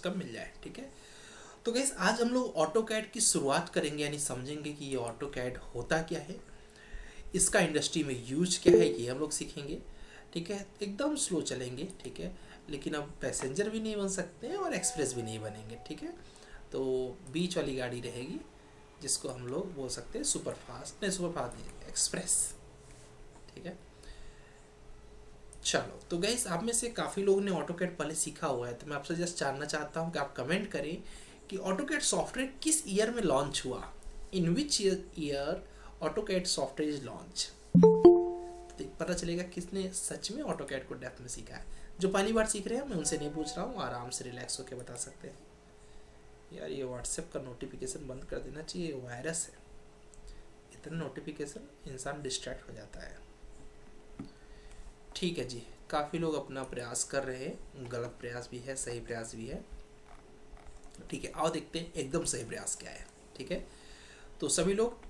का मिल जाए। ठीक है, तो गाइस आज हम लोग ऑटोकैड की शुरुआत करेंगे, यानी समझेंगे कि ये ऑटोकैड होता क्या है, इसका इंडस्ट्री में यूज क्या है, ये हम लोग सीखेंगे। ठीक है, एकदम स्लो चलेंगे। ठीक है, लेकिन अब पैसेंजर भी नहीं बन सकते हैं और एक्सप्रेस भी नहीं बनेंगे। ठीक है, तो बीच वाली गाड़ी रहेगी जिसको हम लोग बोल सकते हैं सुपर फास्ट, नहीं सुपर फास्ट नहीं, एक्सप्रेस। ठीक है, चलो तो गाइस आप में से काफ़ी लोगों ने ऑटोकैड पहले सीखा हुआ है, तो मैं आपसे जस्ट जानना चाहता हूँ कि आप कमेंट करें कि ऑटोकैड सॉफ्टवेयर किस ईयर में लॉन्च हुआ, in which year AutoCAD software is launch. तो पता चलेगा किसने सच में ऑटोकैड को डेप्थ में सीखा है। जो पहली बार सीख रहे हैं मैं उनसे नहीं पूछ रहा हूँ, आराम से रिलैक्स होकर बता सकते हैं। यार ये व्हाट्सएप का नोटिफिकेशन बंद कर देना चाहिए, वायरस है, इतना नोटिफिकेशन इंसान डिस्ट्रैक्ट हो जाता है। ठीक है जी, काफ़ी लोग अपना प्रयास कर रहे हैं, गलत प्रयास भी है, सही प्रयास भी है। ठीक है, आओ देखते हैं एकदम सही प्रयास क्या है। ठीक है, तो सभी लोग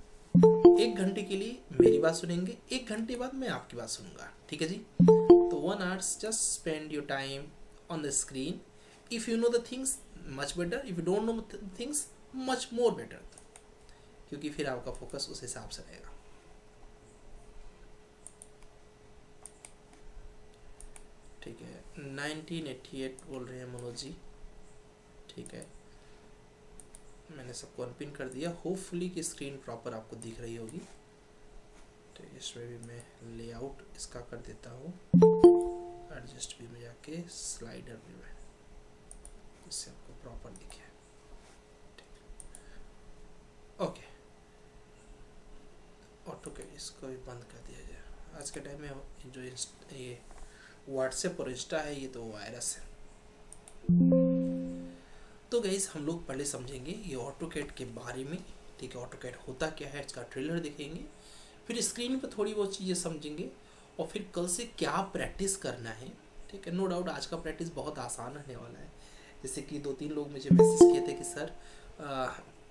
1 घंटे के लिए मेरी बात सुनेंगे, 1 घंटे बाद मैं आपकी बात सुनूंगा। ठीक है जी, तो 1 hour just spend your time on the screen. If you know the things much better, if you don't know things much more better, क्योंकि फिर आपका फोकस उस हिसाब से रहेगा। ठीक है, 1988 बोल रहे हैं मनोज जी। ठीक है, मैंने सबको अनपिन कर दिया, होपफुली कि स्क्रीन प्रॉपर आपको दिख रही होगी। तो इसमें भी मैं लेआउट इसका कर देता हूँ, एडजस्ट भी में जाके स्लाइडर भी में, इससे आपको प्रॉपर दिखे। ओके, ऑटो के इसको भी बंद कर दिया जाए। आज के टाइम में जो ये व्हाट्सएप और इंस्टा है, ये तो वायरस है। तो गाइस हम लोग पहले समझेंगे ये ऑटोकैड के बारे में। ठीक है, ऑटोकैड होता क्या है, इसका ट्रेलर देखेंगे, फिर स्क्रीन पर थोड़ी बहुत चीज़ें समझेंगे, और फिर कल से क्या प्रैक्टिस करना है। ठीक है, नो डाउट आज का प्रैक्टिस बहुत आसान रहने वाला है। जैसे कि 2-3 लोग मुझे मैसेज किए थे कि सर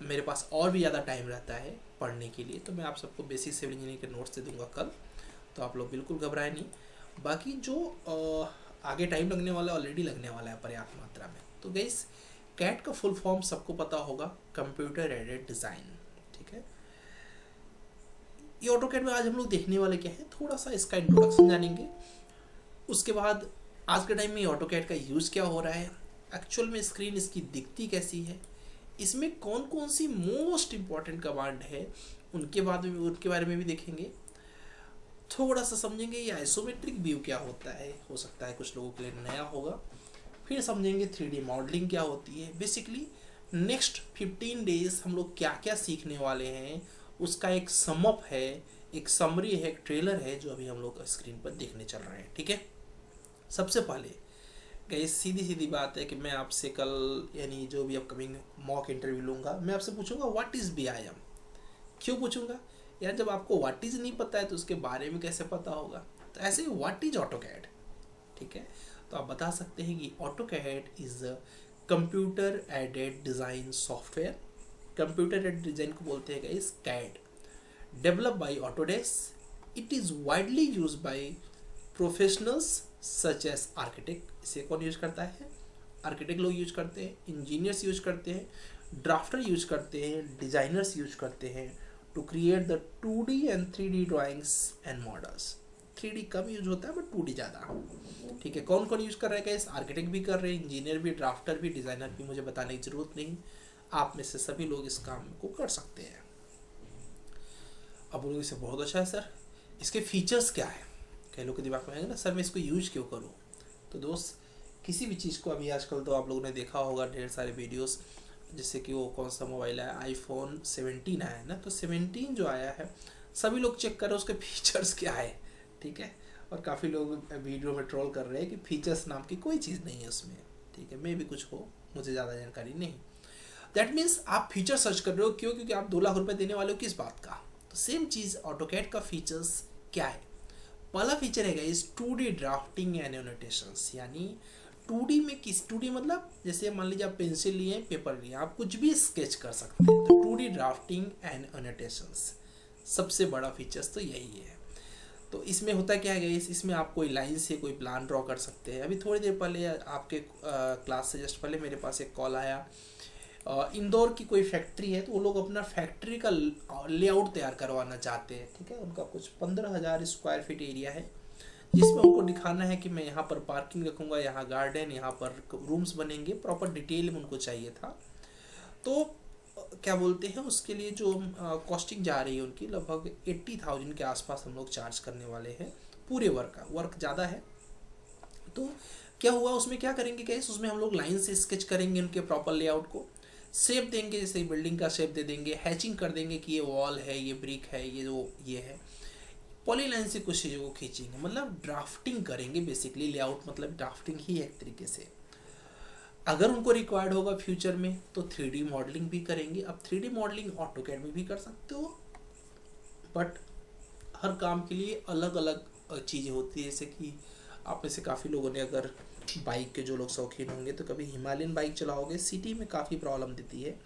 मेरे पास और भी ज़्यादा टाइम रहता है पढ़ने के लिए, तो मैं आप सबको बेसिक सिविल इंजीनियरिंग के नोट्स दे दूँगा कल, तो आप लोग बिल्कुल घबराएं नहीं। बाकी जो आगे टाइम लगने वाला है ऑलरेडी लगने वाला है पर्याप्त मात्रा में। तो गाइस कैट का फुल फॉर्म सबको पता होगा, कंप्यूटर एडेड डिज़ाइन। ठीक है, ये ऑटोकैड में आज हम लोग देखने वाले क्या है, थोड़ा सा इसका इंट्रोडक्शन जानेंगे। उसके बाद आज के टाइम में ऑटोकैड का यूज़ क्या हो रहा है, एक्चुअल में स्क्रीन इसकी दिखती कैसी है, इसमें कौन कौन सी मोस्ट इम्पॉर्टेंट कमांड है उनके बारे में भी देखेंगे। थोड़ा सा समझेंगे ये आइसोमेट्रिक व्यू क्या होता है, हो सकता है कुछ लोगों के लिए नया होगा। फिर समझेंगे 3D मॉडलिंग क्या होती है। बेसिकली नेक्स्ट 15 डेज हम लोग क्या क्या सीखने वाले हैं उसका एक समअप है, एक समरी है, एक ट्रेलर है जो अभी हम लोग स्क्रीन पर देखने चल रहे हैं। ठीक है, सबसे पहले गाइस सीधी सीधी बात है कि मैं आपसे कल यानी जो भी अपकमिंग मॉक इंटरव्यू लूँगा, मैं आपसे पूछूंगा व्हाट इज़ BIM। क्यों पूछूंगा यार, जब आपको व्हाट इज़ नहीं पता है तो उसके बारे में कैसे पता होगा। तो ऐसे ही व्हाट इज ऑटोकैड। ठीक है, तो आप बता सकते हैं कि AutoCAD is a computer aided design software. Computer aided design को बोलते हैं guys CAD, develop by Autodesk. It is widely use by professionals such as architect. इसे कौन यूज करता है, आर्किटेक्ट लोग यूज करते हैं, इंजीनियर्स यूज करते हैं, ड्राफ्टर यूज करते हैं, डिज़ाइनर्स यूज करते हैं to create the 2D and 3D drawings and models. 3D कम यूज होता है बट 2D ज़्यादा। ठीक है, कौन कौन यूज कर रहा है गाइस, आर्किटेक्ट भी कर रहे हैं, इंजीनियर भी, ड्राफ्टर भी, डिज़ाइनर भी, मुझे बताने की ज़रूरत नहीं, आप में से सभी लोग इस काम को कर सकते हैं। अब लोग इसे बहुत अच्छा है सर, इसके फीचर्स क्या है, कई लोग के दिमाग में आएगा ना सर मैं इसको यूज क्यों करूँ। तो दोस्त किसी भी चीज़ को, अभी आजकल तो आप लोगों ने देखा होगा ढेर सारे वीडियोस, जैसे कि वो कौन सा मोबाइल है, iPhone 17 आया है ना, तो 17 जो आया है सभी लोग चेक कर रहे हैं उसके फीचर्स क्या है। ठीक है, और काफ़ी लोग वीडियो में ट्रोल कर रहे हैं कि फीचर्स नाम की कोई चीज़ नहीं है उसमें। ठीक है, मैं भी कुछ हो, मुझे ज़्यादा जानकारी नहीं। दैट मीन्स आप फीचर सर्च कर रहे हो, क्यों, क्योंकि आप 2 लाख रुपए देने वाले हो किस बात का। तो सेम चीज़ ऑटोकैड का फीचर्स क्या है। पहला फीचर है guys 2D drafting and annotations, यानी 2D में किस 2D मतलब जैसे मान लीजिए आप पेंसिल लिए, पेपर लिए, आप कुछ भी स्केच कर सकते हैं। तो 2D ड्राफ्टिंग एंड एनोटेशंस सबसे बड़ा फीचर्स तो यही है। तो इसमें होता क्या है गाइस, इसमें आप कोई लाइन से कोई प्लान ड्रॉ कर सकते हैं। अभी थोड़ी देर पहले आपके क्लास से जस्ट पहले मेरे पास एक कॉल आया, इंदौर की कोई फैक्ट्री है, तो वो लोग अपना फैक्ट्री का लेआउट तैयार करवाना चाहते हैं। ठीक है, उनका कुछ 15,000 स्क्वायर फीट एरिया है, जिसमें उनको दिखाना है कि मैं यहाँ पर पार्किंग रखूँगा, यहाँ गार्डन, यहाँ पर रूम्स बनेंगे, प्रॉपर डिटेल में उनको चाहिए था। तो क्या बोलते हैं, उसके लिए जो कॉस्टिंग जा रही है उनकी लगभग 80,000 के आसपास हम लोग चार्ज करने वाले हैं पूरे वर्क का। वर्क ज़्यादा है, तो क्या हुआ उसमें क्या करेंगे कैसे, उसमें हम लोग लाइन से स्केच करेंगे उनके प्रॉपर लेआउट को, शेप देंगे, जैसे बिल्डिंग का शेप दे देंगे, हैचिंग कर देंगे कि ये वॉल है, ये ब्रिक है, ये जो ये है, पॉलीलाइन से कुछ चीज़ों को खींचेंगे, मतलब ड्राफ्टिंग करेंगे। बेसिकली लेआउट मतलब ड्राफ्टिंग ही है एक तरीके से। अगर उनको रिक्वायर्ड होगा फ्यूचर में तो 3D मॉडलिंग भी करेंगे। अब 3D मॉडलिंग ऑटोकैड में भी कर सकते हो, बट हर काम के लिए अलग अलग चीज़ें होती है। जैसे कि आप में से काफ़ी लोगों ने, अगर बाइक के जो लोग शौकीन होंगे, तो कभी हिमालयन बाइक चलाओगे, सिटी में काफ़ी प्रॉब्लम देती है।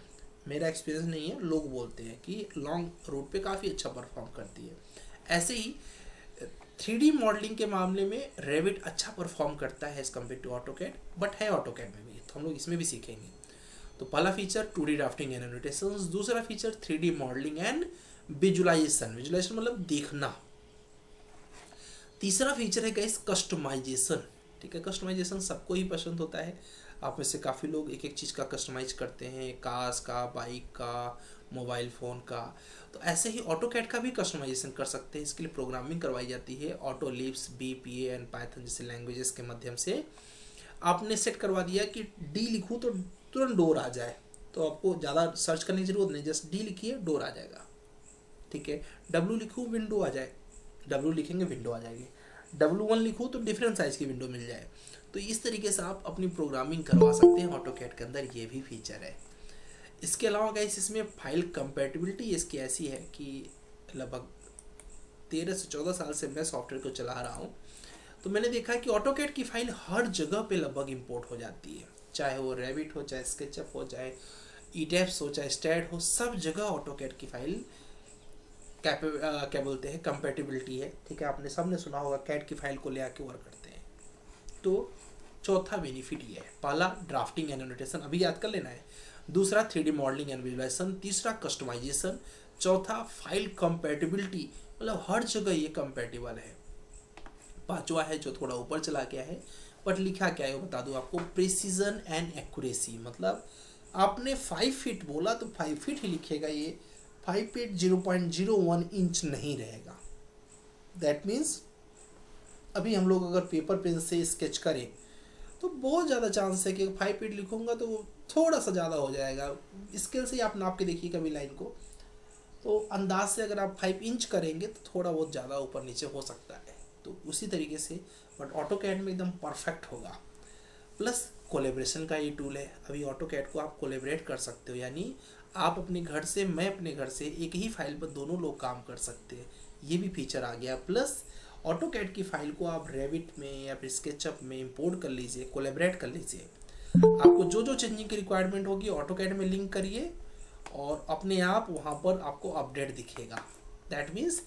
मेरा एक्सपीरियंस नहीं है, लोग बोलते हैं कि लॉन्ग रूट पे काफ़ी अच्छा परफॉर्म करती है। ऐसे ही 3D मॉडलिंग के मामले में रेविट अच्छा परफॉर्म करता है as compare to AutoCAD, but है ऑटोकैड में भी, तो हम लोग इसमें भी सीखेंगे। तो पहला feature 2D drafting and annotations, दूसरा feature 3D modelling and visualisation, visualisation मतलब देखना। तीसरा फीचर है गाइस कस्टमाइजेशन। ठीक है, कस्टमाइजेशन सबको ही पसंद होता है। आप में से काफ़ी लोग एक एक चीज़ का कस्टमाइज करते हैं, कार्स का, बाइक का, मोबाइल फ़ोन का। तो ऐसे ही ऑटोकैड का भी कस्टमाइजेशन कर सकते हैं। इसके लिए प्रोग्रामिंग करवाई जाती है ऑटोलिप्स, BPA एंड पाइथन जैसे लैंग्वेजेस के माध्यम से। आपने सेट करवा दिया कि D लिखूँ तो तुरंत डोर आ जाए, तो आपको ज़्यादा सर्च करने की जरूरत नहीं, जस्ट D लिखिए डोर आ जाएगा। ठीक है, W लिखूँ विंडो आ जाए, W लिखेंगे विंडो आ जाएगी, W1 लिखूँ तो डिफरेंट साइज़ की विंडो मिल जाए। तो इस तरीके से आप अपनी प्रोग्रामिंग करवा सकते हैं ऑटोकैड के अंदर, ये भी फीचर है। इसके अलावा गाइस इसमें फाइल कंपैटिबिलिटी इसकी ऐसी है कि लगभग 13 से 14 साल से मैं सॉफ्टवेयर को चला रहा हूँ, तो मैंने देखा कि ऑटोकैड की फाइल हर जगह पे लगभग इंपोर्ट हो जाती है, चाहे वो रेविट हो, चाहे स्केचअप हो, चाहे ईटेप्स हो, चाहे स्टैड हो, सब जगह ऑटोकैड की फाइल क्या बोलते हैं कंपैटिबिलिटी है। ठीक है, आपने सबने सुना होगा कैड की फाइल को ले आके वर्क करते हैं। तो चौथा बेनिफिट ये है, पहला ड्राफ्टिंग एंड एनोटेशन अभी याद कर लेना है, दूसरा 3D मॉडलिंग एंड विजुलाइजेशन, तीसरा कस्टमाइजेशन, चौथा फाइल कंपैटिबिलिटी, मतलब हर जगह ये कंपैटिबल है। पांचवा है जो थोड़ा ऊपर चला गया है, बट लिखा क्या है वो बता दूं आपको, प्रिसीजन एंड एक्यूरेसी। मतलब आपने 5 फीट बोला तो 5 फीट ही लिखेगा, ये 5 फीट 0.01 इंच नहीं रहेगा। दैट मीन्स अभी हम लोग अगर पेपर पेन से स्केच करें तो बहुत ज़्यादा चांस है कि 5 फीट लिखूंगा तो वो थोड़ा सा ज़्यादा हो जाएगा। स्केल से ही आप नाप के देखिए कभी लाइन को, तो अंदाज से अगर आप 5 इंच करेंगे तो थोड़ा बहुत ज़्यादा ऊपर नीचे हो सकता है। तो उसी तरीके से बट ऑटोकैड में एकदम परफेक्ट होगा। प्लस कोलेब्रेशन का ये टूल है, अभी ऑटोकैड को आप कोलेबरेट कर सकते हो, यानी आप अपने घर से, मैं अपने घर से एक ही फाइल पर दोनों लोग काम कर सकते हैं, ये भी फीचर आ गया। प्लस ऑटोकैड की फाइल को आप रेविट में या फिर स्केचअप में इंपोर्ट कर लीजिए, कोलेबरेट कर लीजिए। आपको जो जो चेंजिंग की रिक्वायरमेंट होगी ऑटोकैड में लिंक करिए और अपने आप वहाँ पर आपको अपडेट दिखेगा। दैट मीन्स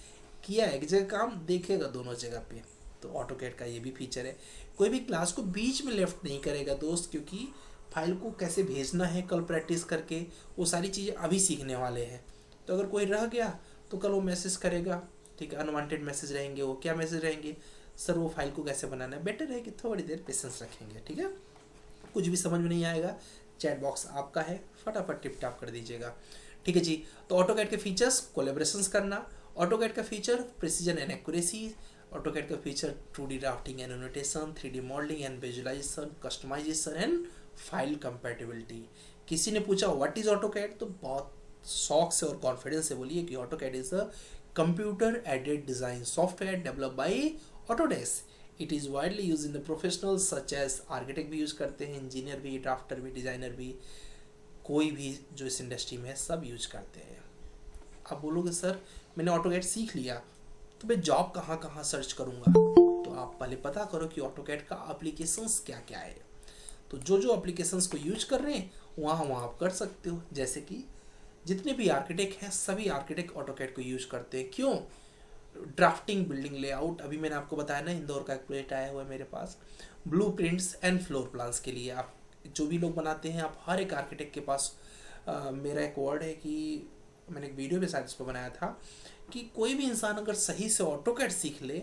किया एक जगह काम देखेगा दोनों जगह पे। तो ऑटोकैड का ये भी फीचर है। कोई भी क्लास को बीच में लेफ्ट नहीं करेगा दोस्त, क्योंकि फाइल को कैसे भेजना है कल प्रैक्टिस करके वो सारी चीज़ें अभी सीखने वाले हैं। तो अगर कोई रह गया तो कल वो मैसेज करेगा, ठीक है, अनवांटेड मैसेज रहेंगे, वो क्या मैसेज रहेंगे, सर वो फाइल को कैसे बनाना है। बेटर है कि थोड़ी देर पेशेंस रखेंगे। ठीक है, कुछ भी समझ में नहीं आएगा, चैट बॉक्स आपका है, फटाफट टिप टाप कर दीजिएगा। ठीक है जी, तो ऑटोकैड के फीचर्स कोलेब्रेशंस करना, ऑटोकैड का feature precision and accuracy, AutoCAD का feature 2D drafting and annotation, 3D modelling and visualisation, customisation and file compatibility. किसी ने पूछा व्हाट इज ऑटोकैड, तो बहुत शौक से और कॉन्फिडेंस से बोलिए कि AutoCAD is a computer aided design software developed by Autodesk. It is widely use in the professionals such as architect भी यूज करते हैं, इंजीनियर भी, ड्राफ्टर भी, डिजाइनर भी, कोई भी जो इस इंडस्ट्री में है सब यूज करते हैं। आप बोलोगे सर मैंने ऑटोकैड सीख लिया तो मैं जॉब कहाँ कहाँ सर्च करूँगा, तो आप पहले पता करो कि ऑटोकैड का एप्लीकेशंस क्या क्या है। तो जो जो एप्लीकेशंस को यूज कर रहे हैं वहाँ आप कर सकते हो। जैसे कि जितने भी आर्किटेक्ट हैं सभी आर्किटेक्ट ऑटोकैड को यूज करते हैं। क्यों? ड्राफ्टिंग बिल्डिंग लेआउट, अभी मैंने आपको बताया ना इंदौर का एक प्रोजेक्ट आया हुआ है मेरे पास, ब्लूप्रिंट्स एंड फ्लोर प्लान्स के लिए। आप जो भी लोग बनाते हैं, आप हर एक आर्किटेक्ट के पास मेरा एक वर्ड है कि मैंने एक वीडियो भी शायद इस पर बनाया था कि कोई भी इंसान अगर सही से ऑटोकैड सीख ले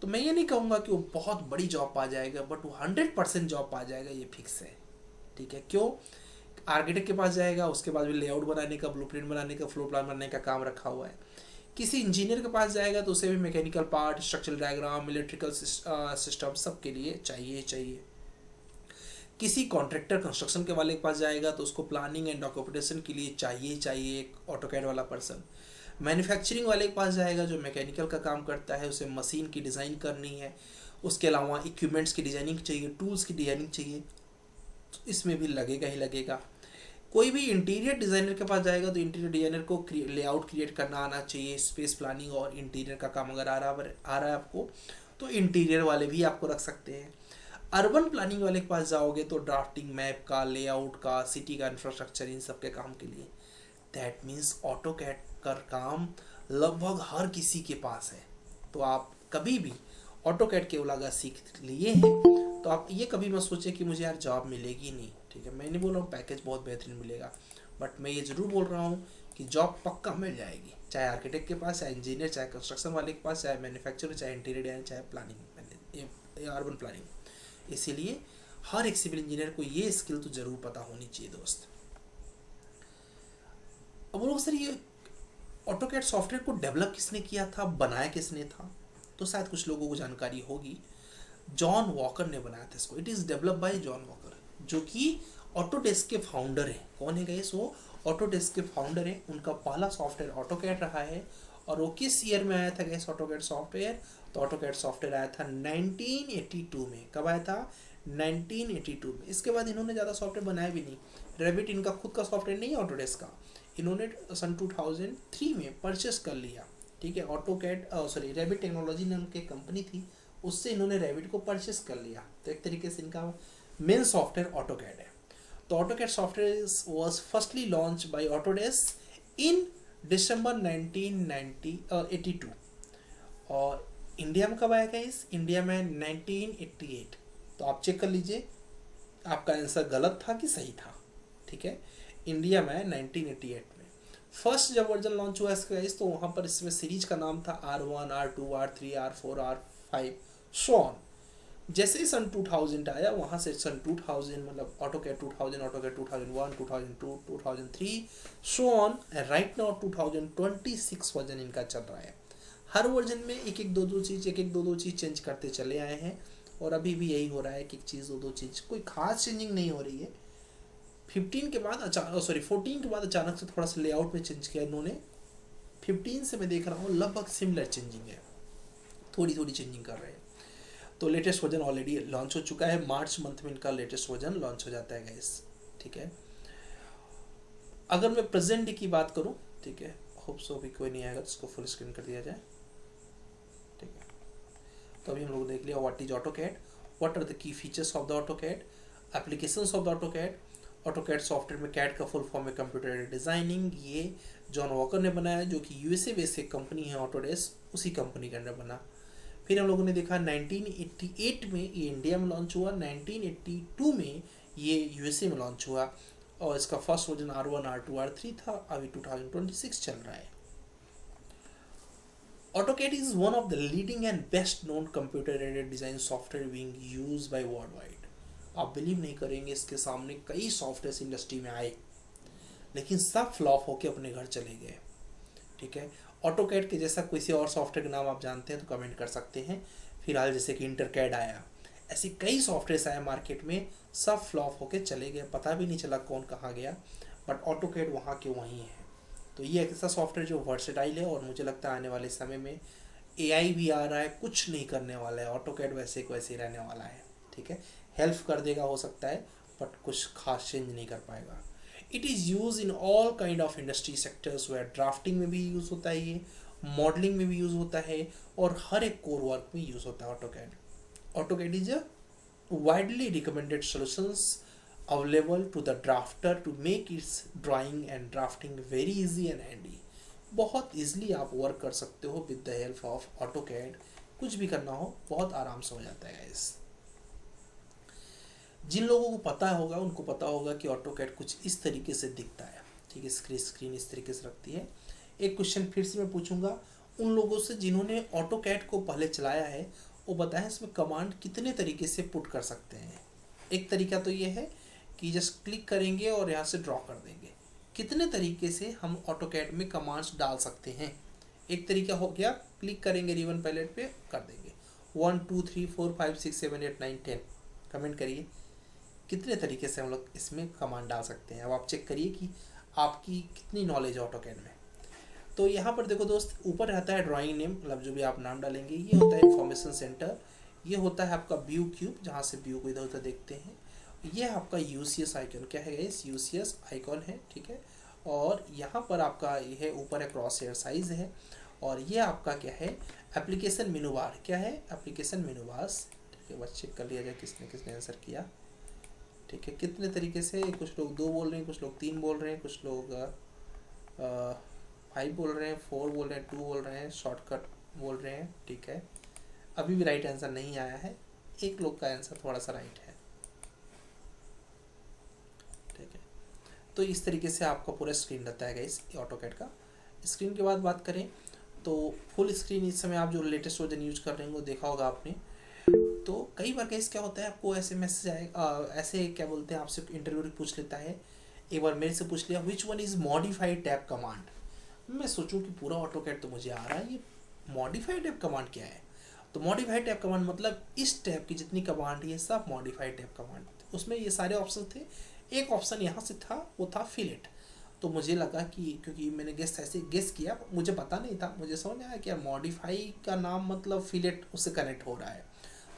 तो मैं ये नहीं कहूँगा कि वो बहुत बड़ी जॉब पा जाएगा, बट वो 100% जॉब पा जाएगा, ये फिक्स है। ठीक है, क्यों? आर्किटेक्ट के पास जाएगा, उसके बाद भी लेआउट बनाने का, ब्लूप्रिंट बनाने का, फ्लोर प्लान बनाने का काम रखा हुआ है। किसी इंजीनियर के पास जाएगा तो उसे भी mechanical part, structural diagram, electrical system सब के लिए चाहिए। किसी कॉन्ट्रैक्टर कंस्ट्रक्शन के वाले के पास जाएगा तो उसको प्लानिंग एंड डॉक्यूमेंटेशन के लिए चाहिए एक ऑटोकैड वाला पर्सन। मैन्युफैक्चरिंग वाले के पास जाएगा जो मैकेनिकल का काम करता है, उसे मशीन की डिज़ाइन करनी है, उसके अलावा इक्विपमेंट्स की डिज़ाइनिंग चाहिए, टूल्स की डिज़ाइनिंग चाहिए, तो इसमें भी लगेगा ही लगेगा। कोई भी इंटीरियर डिज़ाइनर के पास जाएगा तो इंटीरियर डिज़ाइनर को लेआउट क्रिएट करना आना चाहिए, स्पेस प्लानिंग और इंटीरियर का काम अगर आ रहा है आपको तो इंटीरियर वाले भी आपको रख सकते हैं। अर्बन प्लानिंग वाले के पास जाओगे तो ड्राफ्टिंग मैप का, लेआउट का, सिटी का इंफ्रास्ट्रक्चर, इन सब के काम के लिए। दैट मीन्स ऑटोकैड का काम लगभग हर किसी के पास है। तो आप कभी भी ऑटोकैड केवल अगर सीख लिए हैं तो आप ये कभी मत सोचें कि मुझे यार जॉब मिलेगी नहीं। ठीक है, मैं नहीं बोल रहा हूँ पैकेज बहुत बेहतरीन मिलेगा, बट मैं ये ज़रूर बोल रहा हूँ कि जॉब पक्का मिल जाएगी, चाहे आर्किटेक्ट के पास, चाहे इंजीनियर, चाहे कंस्ट्रक्शन वाले के पास, चाहे मैन्युफैक्चरर, चाहे इंटीरियर डिजाइन, चाहे प्लानिंग, अर्बन प्लानिंग। इसीलिए हर एक सिविल इंजीनियर को ये स्किल तो ज़रूर पता होनी चाहिए दोस्त। अब बोलो सर ये ऑटोकैड सॉफ्टवेयर को डेवलप किसने किया था, बनाया किसने था? तो शायद कुछ लोगों को जानकारी होगी, जॉन वॉकर ने बनाया था इसको। It is develop by John walker, जो कि ऑटोडेस्क के फाउंडर है। कौन है गाइस? वो ऑटोडेस्क के फाउंडर है। उनका पहला सॉफ्टवेयर ऑटोकैड रहा है। और वो किस ईयर में आया था गाइस ऑटोकैड सॉफ्टवेयर? तो ऑटोकैड सॉफ्टवेयर आया था 1982 में। कब आया था? 1982 में। इसके बाद इन्होंने ज़्यादा सॉफ्टवेयर बनाया भी नहीं। रेविट इनका खुद का सॉफ्टवेयर नहीं है ऑटोडेस्क का, इन्होंने सन 2003 में परचेस कर लिया। ठीक है, ऑटोकैड रेविट टेक्नोलॉजी ने उनकी कंपनी थी, उससे इन्होंने रेविट को परचेस कर लिया। तो एक तरीके से इनका मेन सॉफ्टवेयर ऑटोकैड है। तो AutoCAD software was firstly launch by Autodesk in December 1982। और इंडिया में कब आया गाइस? इंडिया में 1988। तो आप चेक कर लीजिए आपका आंसर गलत था कि सही था। ठीक है, इंडिया में 1988 में फर्स्ट जब वर्जन लॉन्च हुआ इसका गाइस, तो वहाँ पर इसमें सीरीज का नाम था R1, R2, R3, R4, R5 so on. जैसे ही सन 2000 आया, वहाँ से सन 2000 मतलब AutoCAD 2000, AutoCAD 2001, 2002, 2003 so on, right now 2026 version इनका चल रहा है। हर वर्जन में एक दो चीज़ चेंज करते चले आए हैं। और अभी भी यही हो रहा है कि एक चीज़ दो चीज़, कोई खास चेंजिंग नहीं हो रही है। 14 के बाद अचानक से थोड़ा सा लेआउट में चेंज किया इन्होंने। 15 से मैं देख रहा हूँ लगभग सिमिलर चेंजिंग है, थोड़ी चेंजिंग कर रहे हैं। तो लेटेस्ट वर्जन ऑलरेडी लॉन्च हो चुका है। मार्च मंथ में इनका लेटेस्ट वर्जन लॉन्च हो जाता है गाइस। ठीक है, अगर मैं प्रेजेंट डे की बात करूँ, ठीक है, होप सो भी कोई नहीं आएगा, इसको फुल स्क्रीन कर दिया जाए। ठीक है, तो अभी हम लोग देख लिया what is AutoCAD, what are the key features of the AutoCAD, applications of the AutoCAD. AutoCAD software में कैड का फुल फॉर्म है कंप्यूटर एडेड डिजाइनिंग। ये जॉन वॉकर ने बनाया, जो कि यूएसए बेस्ड एक कंपनी है ऑटोडेस्क, उसी कंपनी के अंदर बना। फिर हम लोगों ने देखा 1988 में ये इंडिया में लॉन्च हुआ, 1982 में ये यूएसए में लॉन्च हुआ। और इसका first version R1, R2, R3 था। अभी 2026 चल रहा है। AutoCAD is one of the leading and best known computer aided design software being used by worldwide. आप बिलीव नहीं करेंगे, इसके सामने कई सॉफ्टवेयर इंडस्ट्री में आए, लेकिन सब फ्लॉप होके अपने घर चले गए। ठीक है, ऑटोकैड के जैसा किसी और सॉफ्टवेयर का नाम आप जानते हैं तो कमेंट कर सकते हैं। फिलहाल जैसे कि इंटरकैड आया, ऐसे कई सॉफ्टवेयर आए मार्केट में, सब फ्लॉप होके चले गए, पता भी नहीं चला कौन कहाँ गया, बट ऑटोकैड वहाँ के वहीं है। तो ये एक ऐसा सॉफ्टवेयर जो वर्सेटाइल है, और मुझे लगता है आने वाले समय में AI भी आ रहा है, कुछ नहीं करने वाला है, ऑटोकैड वैसे को वैसे ही रहने वाला है। ठीक है, हेल्प कर देगा हो सकता है, बट कुछ खास चेंज नहीं कर पाएगा। It is use in all kind of industry sectors, where drafting में भी यूज़ होता है, ये मॉडलिंग में भी यूज़ होता है, और हर एक कोर वर्क में यूज़ होता है AutoCAD. AutoCAD is a widely recommended solutions available to the drafter to make its drawing and drafting very easy and handy. बहुत ईजिली आप वर्क कर सकते हो with the help of AutoCAD. कुछ भी करना हो बहुत आराम से हो जाता है गाइस। जिन लोगों को पता होगा उनको पता होगा कि ऑटोकैड कुछ इस तरीके से दिखता है, ठीक है, स्क्रीन इस तरीके से रखती है। एक क्वेश्चन फिर से मैं पूछूंगा उन लोगों से जिन्होंने ऑटोकैड को पहले चलाया है, वो बताएं इसमें कमांड कितने तरीके से पुट कर सकते हैं। एक तरीका तो ये है कि जस्ट क्लिक करेंगे और यहाँ से ड्रॉ कर देंगे। कितने तरीके से हम ऑटोकैड में कमांड्स डाल सकते हैं। एक तरीका हो गया, क्लिक करेंगे रिबन पैलेट पे कर देंगे 1 2 3 4 5 6 7 8 9 10। कमेंट करिए कितने तरीके से हम लोग इसमें कमांड डाल सकते हैं। अब आप चेक करिए कि आपकी कितनी नॉलेज है ऑटोकैड में। तो यहाँ पर देखो दोस्त, ऊपर रहता है ड्राइंग नेम, मतलब जो भी आप नाम डालेंगे। ये होता है इंफॉर्मेशन सेंटर, ये होता है आपका व्यू क्यूब जहाँ से व्यू को इधर उधर देखते हैं। ये आपका यूसीएस आइकन, क्या है इस यूसीएस आइकॉन है, ठीक है। और यहाँ पर आपका ये है ऊपर है क्रॉस हेयर साइज है। और ये आपका क्या है एप्लीकेशन मेनू बार, क्या है एप्लीकेशन मेनू बार्स, ठीक है। बस चेक कर लिया जाए किसने किसने आंसर किया, ठीक है। कितने तरीके से, कुछ लोग 2 बोल रहे हैं, कुछ लोग 3 बोल रहे हैं, कुछ लोग 5 बोल रहे हैं, 4 बोल रहे हैं, 2 बोल रहे हैं, शॉर्टकट बोल रहे हैं, ठीक है। अभी भी राइट आंसर नहीं आया है, एक लोग का आंसर थोड़ा सा राइट है, ठीक है। तो इस तरीके से आपका पूरा स्क्रीन रहता है गाइस ऑटोकैड का। स्क्रीन के बाद बात करें तो फुल स्क्रीन इस समय आप जो लेटेस्ट वर्जन यूज कर रहे हैं वो देखा होगा आपने। तो कई बार गाइस क्या होता है, आपको ऐसे मैसेज आएगा, ऐसे क्या बोलते हैं, आपसे इंटरव्यू पूछ लेता है। एक बार मेरे से पूछ लिया which one is modified tab command. मैं सोचूं कि पूरा ऑटोकैड तो मुझे आ रहा है, ये मॉडिफाइड टैब कमांड क्या है। तो मॉडिफाइड टैब कमांड मतलब इस टैब की जितनी कमांड है सब मॉडिफाइड टैब कमांड। उसमें ये सारे ऑप्शन थे, एक ऑप्शन यहाँ से था, वो था फिलेट। तो मुझे लगा कि क्योंकि मैंने ऐसे गेस किया, मुझे पता नहीं था, मुझे समझ आया कि मॉडिफाई का नाम मतलब फिलेट उससे कनेक्ट हो रहा है।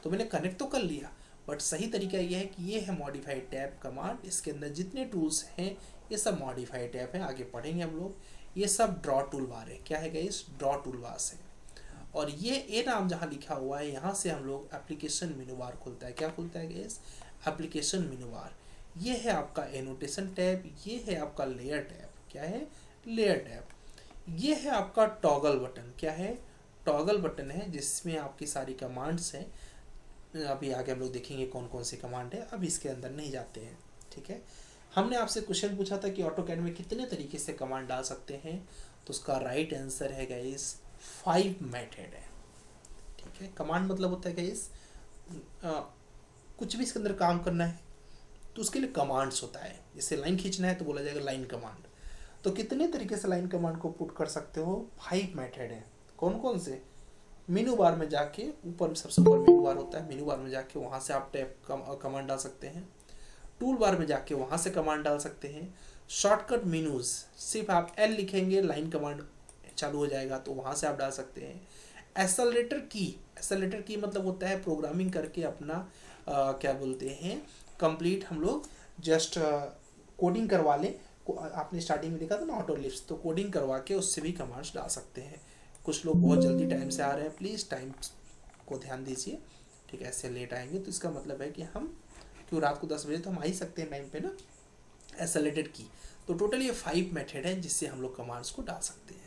तो मैंने कनेक्ट तो कर लिया, बट सही तरीका ये है कि ये है मॉडिफाइड टैब कमांड। इसके अंदर जितने टूल्स हैं ये सब मॉडिफाइड टैब हैं, आगे पढ़ेंगे हम लोग। ये सब ड्रॉ टूल बार है, क्या है गाइस ड्रॉ टूल बार है। और ये नाम जहाँ लिखा हुआ है यहाँ से हम लोग एप्लीकेशन मेनू बार खुलता है, क्या खुलता है गाइस एप्लीकेशन मेनू बार। ये है आपका एनोटेशन टैब, ये है आपका लेयर टैब, क्या है लेयर टैब। ये है आपका टॉगल बटन, क्या है टॉगल बटन है जिसमें आपकी सारी कमांड्स हैं। अभी आगे हम लोग देखेंगे कौन कौन सी कमांड है, अभी इसके अंदर नहीं जाते हैं, ठीक है। हमने आपसे क्वेश्चन पूछा था कि ऑटोकैड में कितने तरीके से कमांड डाल सकते हैं, तो उसका राइट आंसर है गाइस 5 मेथड है, ठीक है। कमांड मतलब होता है गाइस कुछ भी इसके अंदर काम करना है तो उसके लिए कमांड्स होता है। जैसे लाइन खींचना है तो बोला जाएगा लाइन कमांड। तो कितने तरीके से लाइन कमांड को पुट कर सकते हो, 5 मेथड है। कौन कौन से, मेनू बार में जाके, ऊपर सबसे ऊपर मेनू बार होता है, मेनू बार में जाके वहाँ से आप टैब कमांड डाल सकते हैं। टूल बार में जाके वहाँ से कमांड डाल सकते हैं। शॉर्टकट मेनूज सिर्फ आप एल लिखेंगे लाइन कमांड चालू हो जाएगा, तो वहाँ से आप डाल सकते हैं। एक्सेलरेटर की मतलब होता है प्रोग्रामिंग करके अपना क्या बोलते हैं कंप्लीट हम लोग जस्ट कोडिंग करवा लें। आपने स्टार्टिंग में देखा था ना ऑटो लिफ्ट, तो कोडिंग करवा के उससे भी कमांड्स डाल सकते हैं। कुछ लोग बहुत जल्दी टाइम से आ रहे हैं, प्लीज़ टाइम को ध्यान दीजिए, ठीक है। ऐसे लेट आएंगे तो इसका मतलब है कि हम क्यों रात को 10 बजे तो हम आ ही सकते हैं टाइम पे ना। एक्सेलरेटेड की, तो टोटल ये 5 मेथड है जिससे हम लोग कमांड्स को डाल सकते हैं।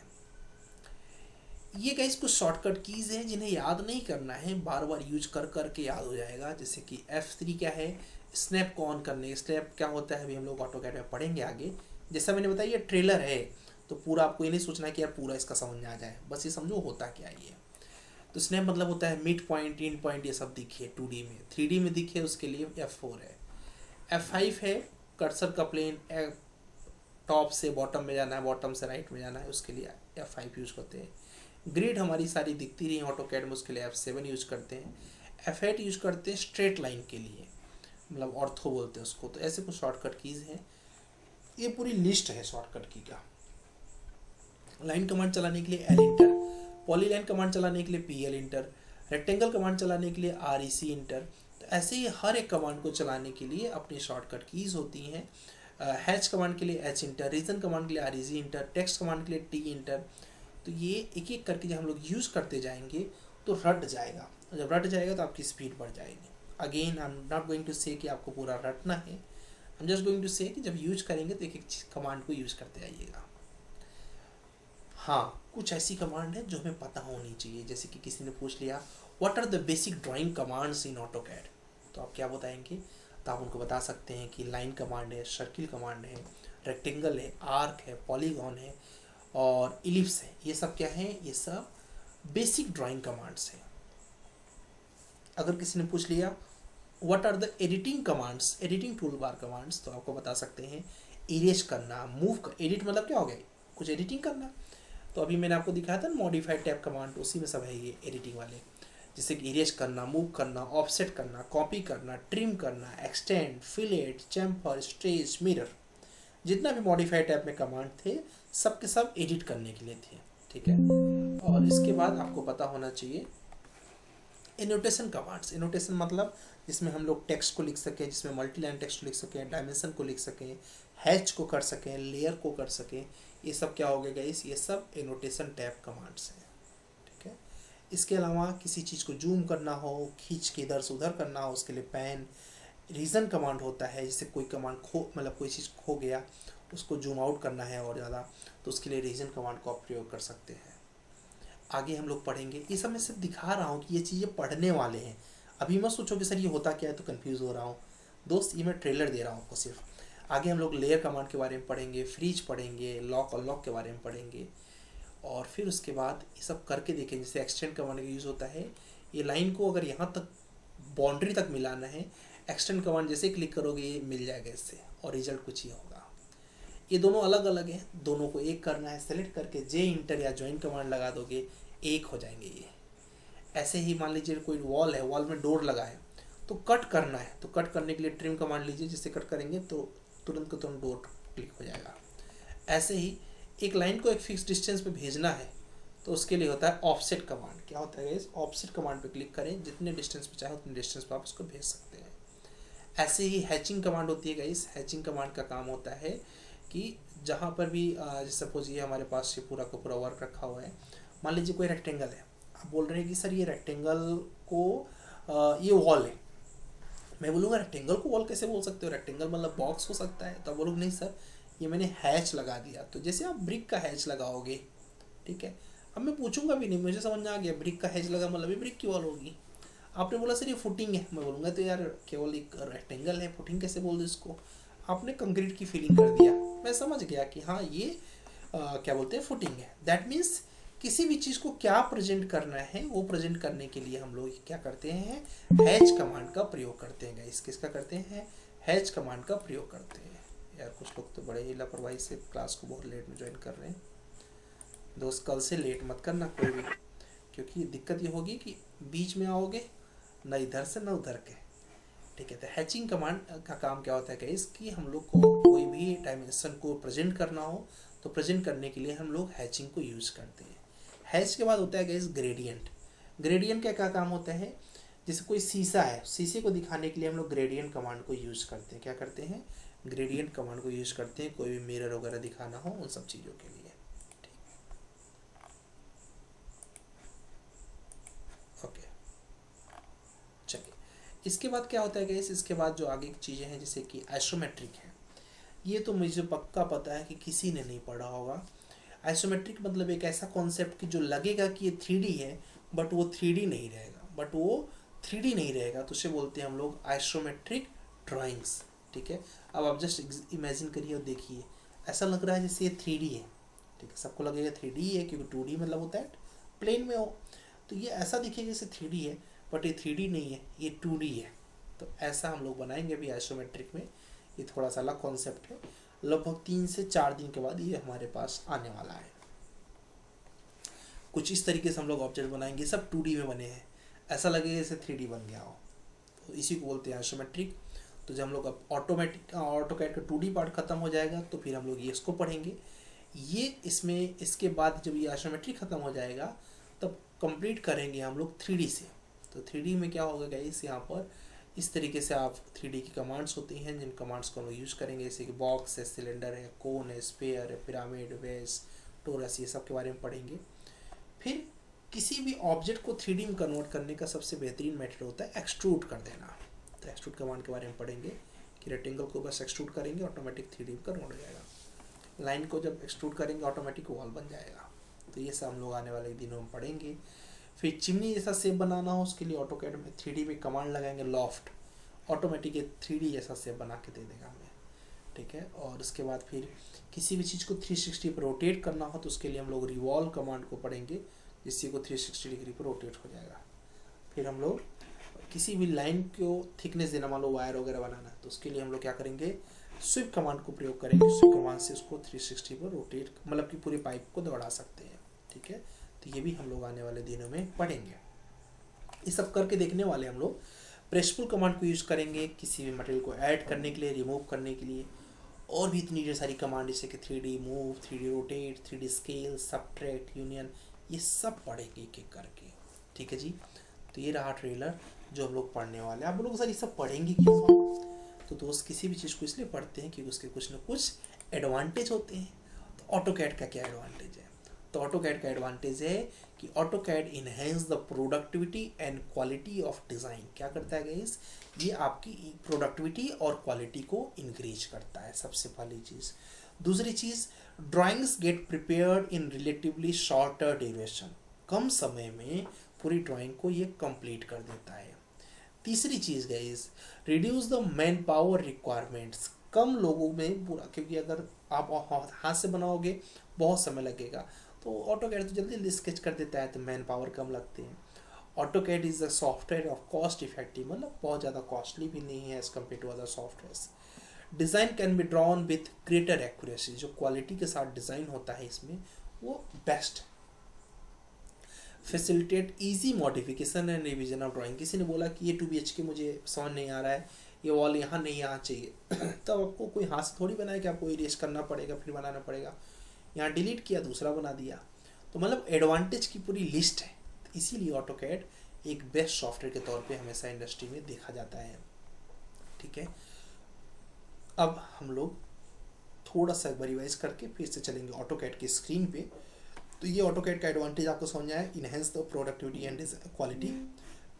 ये गाइस कुछ शॉर्टकट कीज़ हैं जिन्हें याद नहीं करना है, बार बार यूज कर करके याद हो जाएगा। जैसे कि F3 क्या है, स्नैप को ऑन करने, स्नैप क्या होता है अभी हम लोग ऑटोकैड में पढ़ेंगे आगे। जैसा मैंने बताया ये ट्रेलर है, तो पूरा आपको ये नहीं सोचना है कि यार पूरा इसका समझ में आ जाए, बस ये समझो होता क्या है ये। तो स्नैप मतलब होता है मिड पॉइंट, एंड पॉइंट ये सब दिखे 2D में, 3D में दिखे उसके लिए F4 है। F5 है कर्सर का प्लेन टॉप से बॉटम में जाना है, बॉटम से राइट में जाना है, उसके लिए F5 यूज करते हैं। ग्रिड हमारी सारी दिखती रही ऑटोकैड में, उसके लिए F7 यूज करते हैं। F8 यूज करते हैं स्ट्रेट लाइन के लिए, मतलब ऑर्थो बोलते हैं उसको। तो ऐसे कुछ शॉर्टकट कीज़ हैं, ये पूरी लिस्ट है शॉर्टकट की का। लाइन कमांड चलाने के लिए L इंटर, पॉलीलाइन कमांड चलाने के लिए PL इंटर, रेक्टेंगल कमांड चलाने के लिए REC इंटर। तो ऐसे ही हर एक कमांड को चलाने के लिए अपनी शॉर्टकट कीज़ होती हैं। हैच कमांड के लिए H इंटर, रीजन कमांड के लिए REG इंटर, टेक्स्ट कमांड के लिए T इंटर। तो ये एक एक करके जब हम लोग यूज़ करते जाएंगे तो रट जाएगा, और जब रट जाएगा तो आपकी स्पीड बढ़ जाएगी। Again I am not going to say कि आपको पूरा रटना है, I am just going to say कि जब यूज करेंगे तो एक एक कमांड को यूज करते आइएगा। हाँ, कुछ ऐसी कमांड है जो हमें पता होनी चाहिए। जैसे कि किसी ने पूछ लिया what are the basic drawing commands in AutoCAD, तो आप क्या बताएंगे? तो आप उनको बता सकते हैं कि लाइन कमांड है, सर्किल कमांड है, रेक्टेंगल है, आर्क है, पॉलीगॉन है और इलिप्स है। ये सब क्या है? ये सब बेसिक ड्राइंग कमांड्स हैं। अगर किसी ने पूछ लिया what are the editing commands, editing tool bar commands, तो आपको बता सकते हैं इरेज करना, मूव कर, एडिट मतलब क्या हो गया? कुछ एडिटिंग करना। तो अभी मैंने आपको दिखाया था ना मॉडिफाइड टैब कमांड, उसी में सब है ये एडिटिंग वाले। जैसे कि इरेज करना, मूव करना, ऑफसेट करना, कॉपी करना, ट्रिम करना, extend, fillet, chamfer, stretch, mirror, जितना भी मॉडिफाइड टैब में कमांड थे सब के सब एडिट करने के लिए थे। ठीक है। और इसके बाद आपको पता होना चाहिए एनोटेशन कमांड्स। एनोटेशन मतलब जिसमें हम लोग टेक्स्ट को लिख सकें, जिसमें मल्टी लाइन टेक्स्ट को लिख सकें, डायमेंशन को लिख सकें, हैच को कर सकें, लेयर को कर सकें, ये सब क्या हो गया गाइस? ये सब एनोटेशन टैब कमांड्स हैं। ठीक है। इसके अलावा किसी चीज़ को जूम करना हो, खींच के इधर से उधर करना हो, उसके लिए पैन रीजन कमांड होता है। जैसे कोई कमांड मतलब कोई चीज़ खो गया, उसको जूम आउट करना है और ज़्यादा, तो उसके लिए रीजन कमांड का आप प्रयोग कर सकते हैं। आगे हम लोग पढ़ेंगे। ये सब मैं सिर्फ दिखा रहा हूँ कि ये चीज़ें पढ़ने वाले हैं। अभी मत सोचो कि सर ये होता क्या है तो कंफ्यूज हो रहा हूँ दोस्त, ये मैं ट्रेलर दे रहा हूँ आपको सिर्फ। आगे हम लोग लेयर कमांड के बारे में पढ़ेंगे, फ्रीज पढ़ेंगे, लॉक और लॉक के बारे में पढ़ेंगे और फिर उसके बाद ये सब करके देखेंगे। जैसे एक्सटेंड कमांड का यूज़ होता है, ये लाइन को अगर यहाँ तक बाउंड्री तक मिलाना है, एक्सटेंड कमांड जैसे क्लिक करोगे ये मिल जाएगा इससे, और रिजल्ट कुछ ही होगा। ये दोनों अलग अलग हैं, दोनों को एक करना है। सेलेक्ट करके जे इंटर या ज्वाइन कमांड लगा दोगे, एक हो जाएंगे ये। ऐसे ही मान लीजिए कोई वॉल है, वॉल में डोर लगा है तो कट करना है, तो कट करने के लिए ट्रिम कमांड लीजिए, जिससे कट करेंगे तो तुरंत को तुरंत डोर क्लिक हो जाएगा। ऐसे ही एक लाइन को एक फिक्स डिस्टेंस पे भेजना है तो उसके लिए होता है ऑफसेट कमांड। क्या होता है? इस ऑफसेट कमांड पे क्लिक करें, जितने डिस्टेंस पे चाहे उतने डिस्टेंस पे आप उसको भेज सकते हैं। ऐसे ही हैचिंग कमांड होती है गाइस। हैचिंग कमांड का काम होता है कि जहाँ पर भी सपोज ये हमारे पास ये पूरा का पूरा वर्क रखा हुआ है, मान लीजिए कोई रेक्टेंगल है, आप बोल रहे हैं कि सर ये रेक्टेंगल को ये वॉल है, मैं बोलूँगा रेक्टेंगल को वॉल कैसे बोल सकते हो? रेक्टेंगल मतलब बॉक्स हो सकता है। तो आप बोलोगे नहीं सर ये मैंने हैच लगा दिया। तो जैसे आप ब्रिक का हैच लगाओगे, ठीक है, अब मैं पूछूंगा भी नहीं, मुझे समझ में आ गया ब्रिक का हैच लगा मतलब ये ब्रिक की वॉल होगी। आपने बोला सर ये फुटिंग है, मैं बोलूँगा तो यार केवल एक रेक्टेंगल है, फुटिंग कैसे बोल दो इसको? आपने कंक्रीट की फीलिंग कर दिया, मैं समझ गया कि हाँ ये क्या बोलते हैं फुटिंग है। दैट मीन्स किसी भी चीज़ को क्या प्रेजेंट करना है वो प्रेजेंट करने के लिए हम लोग क्या करते हैं? हैच कमांड का प्रयोग करते हैं गाइस। किसका करते हैं? हैच कमांड का प्रयोग करते हैं। यार कुछ लोग तो बड़े ही लापरवाही से क्लास को बहुत लेट में ज्वाइन कर रहे हैं। दोस्त कल से लेट मत करना कोई भी, क्योंकि दिक्कत ये होगी कि बीच में आओगे न इधर से न उधर के। ठीक है। तो हैचिंग कमांड का काम क्या होता है गाइस कि हम लोग को कोई भी डायमेंशन को प्रेजेंट करना हो तो प्रेजेंट करने के लिए हम लोग हैचिंग को यूज़ करते हैं। हैच के बाद होता है गाइस ग्रेडियंट। ग्रेडियंट का क्या काम होता है? जैसे कोई शीशा है, शीशे को दिखाने के लिए हम लोग ग्रेडियंट कमांड को यूज़ करते हैं। क्या करते हैं? ग्रेडियंट कमांड को यूज़ करते हैं, कोई भी मिरर वगैरह दिखाना हो उन सब चीज़ों के लिए। ओके चलिए, इसके बाद क्या होता है गाइस? इसके बाद जो आगे की चीज़ें हैं जैसे कि आइसोमेट्रिक है, ये तो मुझे पक्का पता है कि किसी ने नहीं पढ़ा होगा। आइसोमेट्रिक मतलब एक ऐसा कॉन्सेप्ट कि जो लगेगा कि ये 3D है बट वो 3D नहीं रहेगा, तो उसे बोलते हैं हम लोग आइसोमेट्रिक ड्राइंग्स। ठीक है। अब आप जस्ट इमेजिन करिए और देखिए, ऐसा लग रहा है जैसे ये 3D है। ठीक है, सबको लगेगा 3D है क्योंकि 2D मतलब होता है प्लेन में हो, तो ये ऐसा दिखेगा जैसे 3D है बट ये 3D नहीं है, ये 2D है। तो ऐसा हम लोग बनाएंगे अभी आइसोमेट्रिक में। ये थोड़ा सा अलग कॉन्सेप्ट है, लगभग 3 से 4 दिन के बाद ये हमारे पास आने वाला है। कुछ इस तरीके से हम लोग ऑब्जेक्ट बनाएंगे, सब 2D में बने हैं, ऐसा लगेगा जैसे 3D बन गया हो, तो इसी को बोलते हैं आइसोमेट्रिक। तो जब हम लोग अब ऑटोकैड का 2D पार्ट खत्म हो जाएगा तो फिर हम लोग ये इसको पढ़ेंगे। ये इसमें इसके बाद जब ये आइसोमेट्रिक खत्म हो जाएगा तब कंप्लीट करेंगे हम लोग 3D से। तो 3D में क्या होगा गाइस, यहाँ पर इस तरीके से आप 3D की कमांड्स होती हैं जिन कमांड्स को हम लोग यूज़ करेंगे, जैसे कि बॉक्स है, सिलेंडर है, कोन है, स्फीयर है, पिरामिड, वेस, टोरस, ये सब के बारे में पढ़ेंगे। फिर किसी भी ऑब्जेक्ट को 3D में कन्वर्ट करने का सबसे बेहतरीन मेथड होता है एक्सट्रूड कर देना। तो एक्सट्रूड कमांड के बारे में पढ़ेंगे कि रेक्टेंगल को बस एक्सट्रूड करेंगे ऑटोमेटिक 3D में कन्वर्ट हो जाएगा। लाइन को जब एक्सट्रूड करेंगे ऑटोमेटिक वॉल बन जाएगा। तो ये सब हम लोग आने वाले दिनों में पढ़ेंगे। फिर चिमनी जैसा शेप बनाना हो उसके लिए ऑटोकैड में 3D में कमांड लगाएंगे लॉफ्ट, ऑटोमेटिक 3D जैसा शेप बना के दे देगा हमें, ठीक है। और उसके बाद फिर किसी भी चीज़ को 360 पर रोटेट करना हो तो उसके लिए हम लोग रिवॉल्व कमांड को पढ़ेंगे, जिससे को 360 डिग्री पर रोटेट हो जाएगा। फिर हम लोग किसी भी लाइन को थिकनेस देना, मान लो वायर वगैरह बनाना है, तो उसके लिए हम लोग क्या करेंगे, स्वीप कमांड को प्रयोग करेंगे। स्वीप कमांड से उसको 360 पर रोटेट, मतलब कि पूरे पाइप को दौड़ा सकते हैं, ठीक है। तो ये भी हम लोग आने वाले दिनों में पढ़ेंगे। ये सब करके देखने वाले हम लोग प्रेस पुल कमांड को यूज़ करेंगे किसी भी मटेरियल को ऐड करने के लिए, रिमूव करने के लिए, और भी इतनी ढेर सारी कमांड जैसे कि 3D move, 3D rotate, 3D scale, subtract, union, ये सब पढ़ेंगे एक एक करके, ठीक है जी। तो ये रहा ट्रेलर जो हम लोग पढ़ने वाले हैं। आप लोग सर ये सब पढ़ेंगे क्यों? तो दोस्त किसी भी चीज़ को इसलिए पढ़ते हैं क्योंकि उसके कुछ ना कुछ एडवांटेज होते हैं। तो ऑटोकैड का क्या एडवांटेज है? तो ऑटोकैड का एडवांटेज है कि AutoCAD enhance the productivity and quality of design. क्या करता है गाइस? ये आपकी प्रोडक्टिविटी और क्वालिटी को इंक्रीज करता है, सबसे पहली चीज़। दूसरी चीज़, drawings get prepared in relatively shorter duration. कम समय में पूरी ड्राइंग को ये कंप्लीट कर देता है। तीसरी चीज़ guys, reduce the man power requirements. कम लोगों में पूरा, क्योंकि अगर आप हाथ से बनाओगे बहुत समय लगेगा, तो ऑटोकैड तो जल्दी जल्दी स्केच कर देता है, तो मैन पावर कम लगते हैं। AutoCAD is a software of cost effective, मतलब बहुत ज़्यादा कॉस्टली भी नहीं है as compare to other software. Design can be drawn with greater accuracy. जो क्वालिटी के साथ डिज़ाइन होता है इसमें वो best. Facilitate easy modification and revision of drawing. किसी ने बोला कि ये 2 BHK मुझे समझ नहीं आ रहा है, ये वॉल यहाँ नहीं आना चाहिए तब आपको कोई हाथ से थोड़ी बनाया कि आपको इरेज करना पड़ेगा, फिर बनाना पड़ेगा। यहाँ डिलीट किया, दूसरा बना दिया। तो मतलब एडवांटेज की पूरी लिस्ट है। तो इसीलिए ऑटोकैड एक बेस्ट सॉफ्टवेयर के तौर पे हमेशा इंडस्ट्री में देखा जाता है, ठीक है। अब हम लोग थोड़ा सा एक बार रिवाइज करके फिर से चलेंगे ऑटोकैड की स्क्रीन पे। तो ये ऑटोकैड का एडवांटेज आपको समझ आया, enhance the productivity and quality,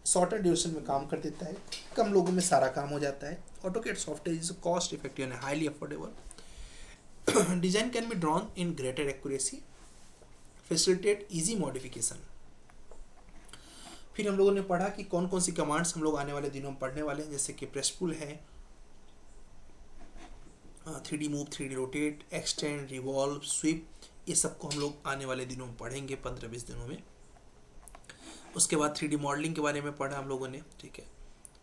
shorter duration में काम कर देता है, कम लोगों में सारा काम हो जाता है। AutoCAD software is cost effective and highly affordable. Design can be drawn in greater accuracy, facilitate easy modification. फिर हम लोगों ने पढ़ा कि कौन कौन सी कमांड्स हम लोग आने वाले दिनों में पढ़ने वाले हैं, जैसे कि प्रेस पुल है, 3D move, 3D rotate, extend, revolve, sweep, ये सबको हम लोग आने वाले दिनों में पढ़ेंगे 15-20 दिनों में। उसके बाद 3D मॉडलिंग के बारे में पढ़ा हम लोगों ने, ठीक है।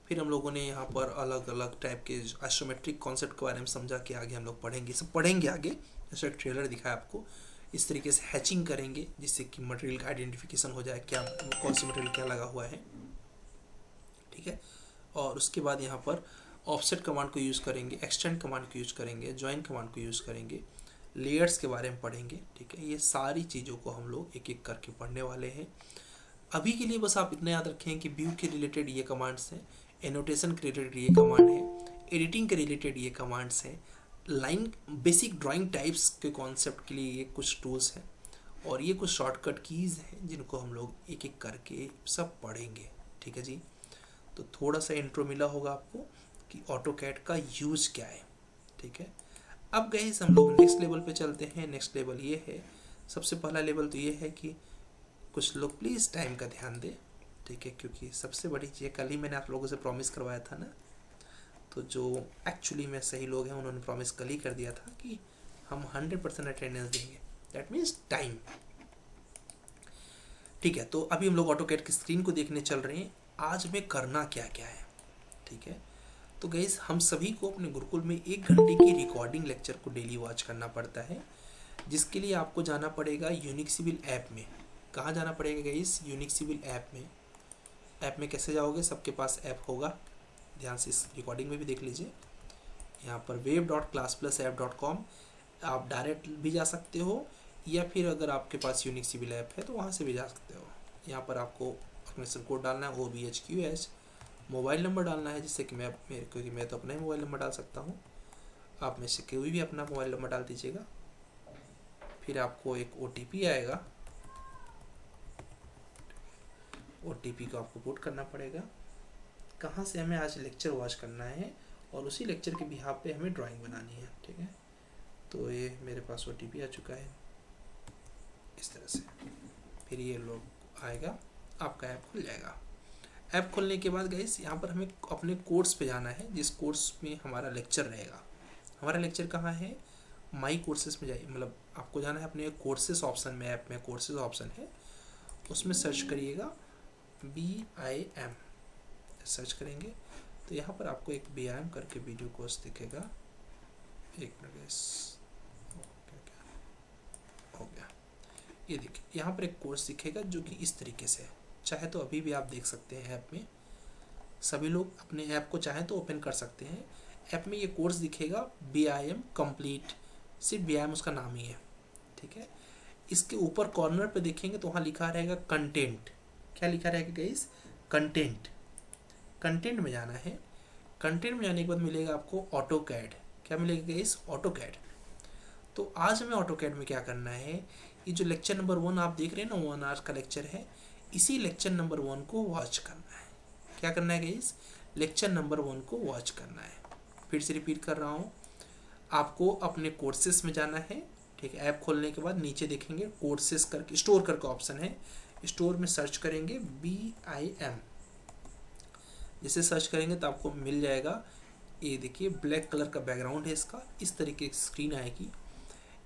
फिर हम लोगों ने यहाँ पर अलग अलग टाइप के आइसोमेट्रिक कॉन्सेप्ट के बारे में समझा कि आगे हम लोग पढ़ेंगे, सब पढ़ेंगे आगे। जैसे एक ट्रेलर दिखाया आपको, इस तरीके से हैचिंग करेंगे जिससे कि मटेरियल का आइडेंटिफिकेशन हो जाए, क्या कौन सी मटेरियल क्या लगा हुआ है, ठीक है। और उसके बाद यहाँ पर ऑफसेट कमांड को यूज़ करेंगे, एक्सटेंड कमांड को यूज़ करेंगे, ज्वाइन कमांड को यूज़ करेंगे, लेयर्स के बारे में पढ़ेंगे, ठीक है। ये सारी चीज़ों को हम लोग एक एक करके पढ़ने वाले हैं। अभी के लिए बस आप इतना याद रखें कि व्यू के रिलेटेड ये कमांड्स हैं, एनोटेशन के रिलेटेड ये कमांड है, एडिटिंग के रिलेटेड ये कमांड्स हैं, लाइन बेसिक ड्राइंग टाइप्स के कॉन्सेप्ट के लिए ये कुछ टूल्स हैं, और ये कुछ शॉर्टकट कीज़ हैं जिनको हम लोग एक एक करके सब पढ़ेंगे, ठीक है जी। तो थोड़ा सा इंट्रो मिला होगा आपको कि ऑटोकैड का यूज़ क्या है, ठीक है। अब गए हम लोग नेक्स्ट लेवल पे चलते हैं। नेक्स्ट लेवल ये है, सबसे पहला लेवल तो ये है कि कुछ लोग प्लीज़ टाइम का ध्यान दें, ठीक है, क्योंकि सबसे बड़ी चीज़ कल ही मैंने आप लोगों से प्रॉमिस करवाया था ना, तो जो एक्चुअली में सही लोग हैं उन्होंने प्रॉमिस कल ही कर दिया था कि हम 100% अटेंडेंस देंगे, दैट मीन्स टाइम, ठीक है। तो अभी हम लोग ऑटोकैड की स्क्रीन को देखने चल रहे हैं। आज हमें करना क्या क्या है, ठीक है। तो गाइस हम सभी को अपने गुरुकुल में 1 घंटे की रिकॉर्डिंग लेक्चर को डेली वॉच करना पड़ता है, जिसके लिए आपको जाना पड़ेगा यूनिक सिविल ऐप में। कहाँ जाना पड़ेगा गाइस? यूनिक सिविल ऐप में। ऐप में कैसे जाओगे? सबके पास ऐप होगा, ध्यान से इस रिकॉर्डिंग में भी देख लीजिए। यहाँ पर web.classplusapp.com आप डायरेक्ट भी जा सकते हो, या फिर अगर आपके पास यूनिक सिविल ऐप है तो वहाँ से भी जा सकते हो। यहाँ पर आपको एक्सक्लेमेशन कोड डालना है, OBHQS, मोबाइल नंबर डालना है, जिससे कि क्योंकि मैं तो अपना ही मोबाइल नंबर डाल सकता हूँ, आप में से कोई भी अपना मोबाइल नंबर डाल दीजिएगा। फिर आपको एक OTP आएगा, OTP को आपको पुट करना पड़ेगा। कहाँ से हमें आज लेक्चर वॉच करना है और उसी लेक्चर के बिहाफ पे हमें ड्राइंग बनानी है, ठीक है। तो ये मेरे पास OTP आ चुका है, इस तरह से। फिर ये लोग आएगा, आपका ऐप खुल जाएगा। ऐप खुलने के बाद गाइस यहाँ पर हमें अपने कोर्स पे जाना है, जिस कोर्स में हमारा लेक्चर रहेगा। हमारा लेक्चर कहाँ है, माई कोर्सेस में जाइए, मतलब आपको जाना है अपने कोर्सेस ऑप्शन में, ऐप में कोर्सेस ऑप्शन है, उसमें सर्च करिएगा BIM। सर्च करेंगे तो यहाँ पर आपको एक BIM करके वीडियो कोर्स दिखेगा। एक मिनट गाइस, हो गया, ये देखिए यहाँ पर एक कोर्स दिखेगा जो कि इस तरीके से है। चाहे तो अभी भी आप देख सकते हैं ऐप में, सभी लोग अपने ऐप को चाहे तो ओपन कर सकते हैं। ऐप में ये कोर्स दिखेगा BIM कंप्लीट, सिर्फ BIM उसका नाम ही है, ठीक है। इसके ऊपर कॉर्नर पे देखेंगे तो वहाँ लिखा रहेगा कंटेंट। क्या लिखा रहेगा गाइस, कंटेंट। कंटेंट में जाना है। कंटेंट में जाने के बाद मिलेगा आपको ऑटोकैड। क्या मिलेगा गाइस, ऑटोकैड। तो आज हमें ऑटोकैड में क्या करना है, ये जो लेक्चर नंबर 1 आप देख रहे हैं ना, 1 आवर का लेक्चर है, इसी लेक्चर नंबर 1 को वॉच करना है। क्या करना है गाइस, लेक्चर नंबर 1 को वॉच करना है। फिर से रिपीट कर रहा हूँ, आपको अपने कोर्सेस में जाना है, ठीक है। ऐप खोलने के बाद नीचे देखेंगे कोर्सेस करके स्टोर करके ऑप्शन है, स्टोर में सर्च करेंगे BIM। जैसे सर्च करेंगे तो आपको मिल जाएगा, ये देखिए ब्लैक कलर का बैकग्राउंड है इसका, इस तरीके की स्क्रीन आएगी।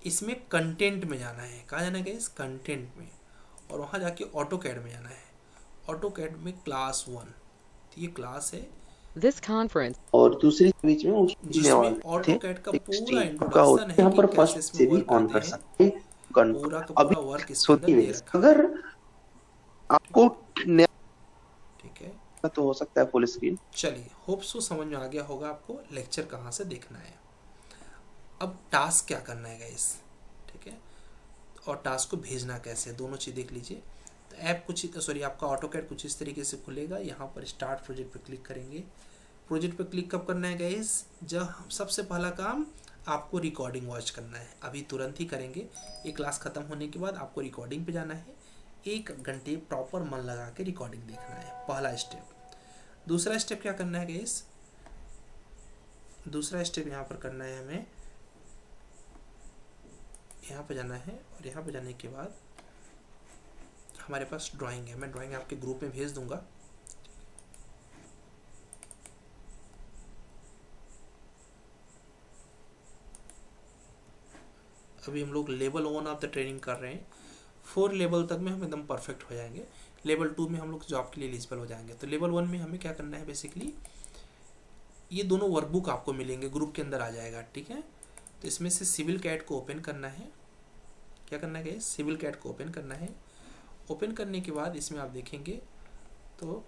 इसमें कंटेंट में जाना है, कहाँ जाना है गाइस, कंटेंट में, और वहाँ जाके ऑटोकैड में जाना है। ऑटोकैड में क्लास 1, तो ये क्लास है This conference. और दूसरी बीच में जिसमें ऑटोकैड का पूरा का इंट्रोडक्शन है यहाँ कि पर कैसे फर्स्ट इसमें से भी वर्क ऑन करते कर हैं, सकते हैं। पूरा का अभी पूरा वर्क इसके अंदर सोचिए दे नहीं, रखा है, अगर आपको नया ठीक है। तो हो सकता है फुल स्क्रीन। चलिए, होप सो समझ में आ गया होगा आपको लेक्चर कहाँ से देखना है। अब टास्क क्या करना है गाइस, ठीक है, और टास्क को भेजना कैसे, दोनों चीज़ देख लीजिए। तो ऐप कुछ आपका ऑटोकैड कुछ इस तरीके से खुलेगा। यहाँ पर स्टार्ट प्रोजेक्ट पे क्लिक करेंगे। प्रोजेक्ट पे क्लिक कब करना है गाइस, जब सबसे पहला काम आपको रिकॉर्डिंग वॉच करना है, अभी तुरंत ही करेंगे। ये क्लास ख़त्म होने के बाद आपको रिकॉर्डिंग पे जाना है, 1 घंटे प्रॉपर मन लगा के रिकॉर्डिंग देखना है, पहला स्टेप। दूसरा स्टेप क्या करना है गाइस, दूसरा स्टेप यहाँ पर करना है हमें, यहाँ पे जाना है, और यहाँ पे जाने के बाद हमारे पास ड्राइंग है, मैं ड्राइंग आपके ग्रुप में भेज दूंगा। अभी हम लोग लेवल 1 ऑफ द ट्रेनिंग कर रहे हैं, 4 लेवल तक में हम एकदम परफेक्ट हो जाएंगे। लेवल 2 में हम लोग जॉब के लिए एलिजिबल हो जाएंगे। तो लेवल 1 में हमें क्या करना है, बेसिकली ये दोनों वर्कबुक आपको मिलेंगे, ग्रुप के अंदर आ जाएगा, ठीक है। तो इसमें से सिविल कैट को ओपन करना है। क्या करना है, सिविल कैट को ओपन करना है। ओपन करने के बाद इसमें आप देखेंगे तो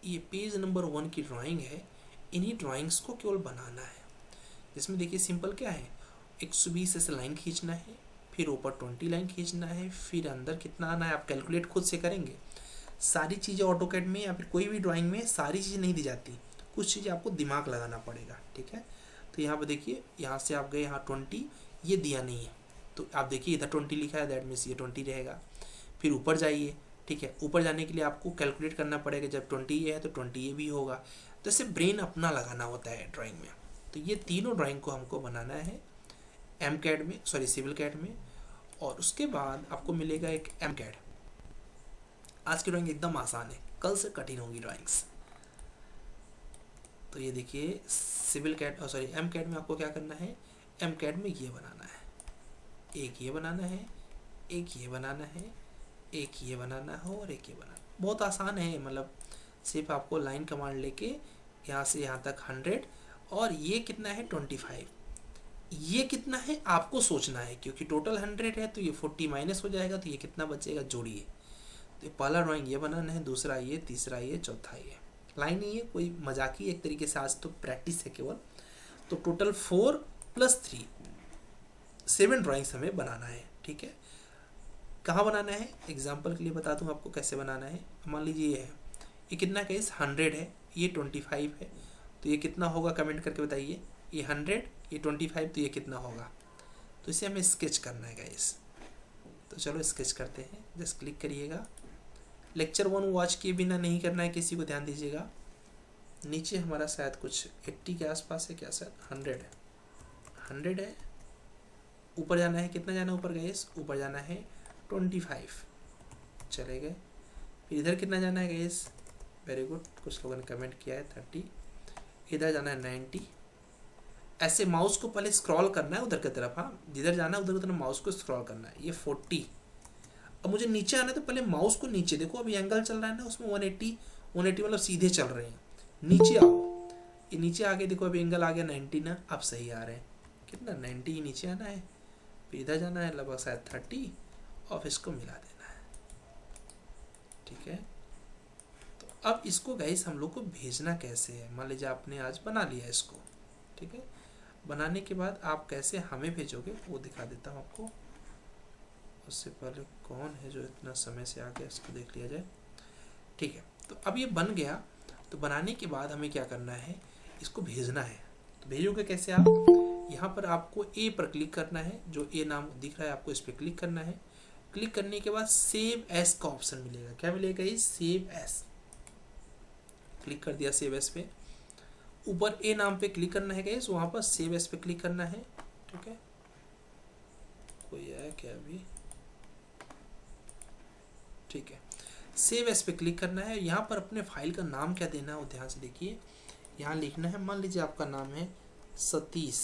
ये पेज नंबर 1 की ड्राइंग है। इन्हीं ड्राइंग्स को केवल बनाना है। इसमें देखिए सिंपल क्या है, 120 ऐसे लाइन खींचना है, फिर ऊपर 20 लाइन खींचना है, फिर अंदर कितना आना है आप कैलकुलेट खुद से करेंगे। सारी चीज़ें ऑटोकैड में या फिर कोई भी ड्राइंग में सारी चीज़ें नहीं दी जाती, कुछ चीज़ें आपको दिमाग लगाना पड़ेगा, ठीक है। तो यहाँ पर देखिए, यहाँ से आप गए, यहाँ 20 ये दिया नहीं है, तो आप देखिए इधर 20 लिखा है, दैट मीन्स ये 20 रहेगा। फिर ऊपर जाइए, ठीक है, ऊपर जाने के लिए आपको कैलकुलेट करना पड़ेगा, जब 20 ये है तो 20 ये भी होगा। तो ऐसे ब्रेन अपना लगाना होता है ड्राइंग में। तो ये तीनों ड्राइंग को हमको बनाना है एमकैड में, सिविल कैड में, और उसके बाद आपको मिलेगा एक एमकैड। आज की ड्राइंग एकदम आसान है, कल से कठिन होगी ड्राइंग्स। तो ये देखिए सिविल कैड एमकैड में आपको क्या करना है, एमकैड में ये बनाना है, एक ये बनाना है, एक ये बनाना है, एक ये बनाना है, और एक ये बनाना। बहुत आसान है, मतलब सिर्फ आपको लाइन कमांड लेके यहाँ से यहाँ तक 100, और ये कितना है 25, ये कितना है आपको सोचना है, क्योंकि टोटल 100 है तो ये 40 माइनस हो जाएगा, तो ये कितना बचेगा जोड़िए। तो पहला ड्राइंग ये बनाना है, दूसरा ये, तीसरा ये, चौथा ये। लाइन नहीं है कोई मजाकी, एक तरीके से आज तो प्रैक्टिस है केवल। तो टोटल 4 + 3 7 ड्राइंग्स हमें बनाना है, ठीक है। कहाँ बनाना है, एग्जाम्पल के लिए बता दूँ आपको कैसे बनाना है। मान लीजिए ये है, ये कितना का 100 है, ये 25 है, तो ये कितना होगा कमेंट करके बताइए। ये 100, ये 25, तो ये कितना होगा। तो इसे हमें स्केच करना है गाइस। तो चलो स्केच करते हैं, जस्ट क्लिक करिएगा। लेक्चर 1 वॉच किए बिना नहीं करना है किसी को, ध्यान दीजिएगा। नीचे हमारा शायद कुछ 80 के आसपास है, क्या शायद 100 है, 100 है, ऊपर जाना है, कितना जाना है ऊपर गैस, ऊपर जाना है 25, चले गए। फिर इधर कितना जाना है गैस, वेरी गुड, कुछ लोगों ने कमेंट किया है 30, इधर जाना है 90। ऐसे माउस को पहले स्क्रॉल करना है उधर की तरफ, हाँ जिधर जाना है उधर की तरफ माउस को स्क्रॉल करना है। ये 40। अब मुझे नीचे आना है तो पहले माउस को नीचे देखो, अभी एंगल चल रहा है ना उसमें 180 मतलब सीधे चल रहे हैं। नीचे आओ, ये नीचे आके देखो अभी एंगल आ गया 90 ना, अब सही आ रहे हैं। कितना 90 नीचे आना है, फिर इधर जाना है लगभग शायद 30 और इसको मिला देना है, ठीक है। तो अब इसको गाइस हम लोग को भेजना कैसे है, मान लीजिए आपने आज बना लिया इसको, ठीक है। बनाने के बाद आप कैसे हमें भेजोगे वो दिखा देता हूँ आपको। उससे पहले कौन है जो इतना समय से आ गया, इसको देख लिया जाए, ठीक है। तो अब ये बन गया, तो बनाने के बाद हमें क्या करना है, इसको भेजना है। तो भेजोगे कैसे आप, यहाँ पर आपको ए पर क्लिक करना है, जो ए नाम दिख रहा है आपको इस पर क्लिक करना है। क्लिक करने के बाद सेव एस का ऑप्शन मिलेगा, क्या मिलेगा, ये सेव एस। क्लिक कर दिया सेव एस पे, ऊपर ए नाम पे क्लिक करना है गाइस, वहां पर सेव एस पे क्लिक करना है, ठीक है। कोई है क्या अभी, ठीक है। सेव एस पे क्लिक करना है, यहाँ पर अपने फाइल का नाम क्या देना है वो ध्यान से देखिए। यहाँ लिखना है, मान लीजिए आपका नाम है सतीश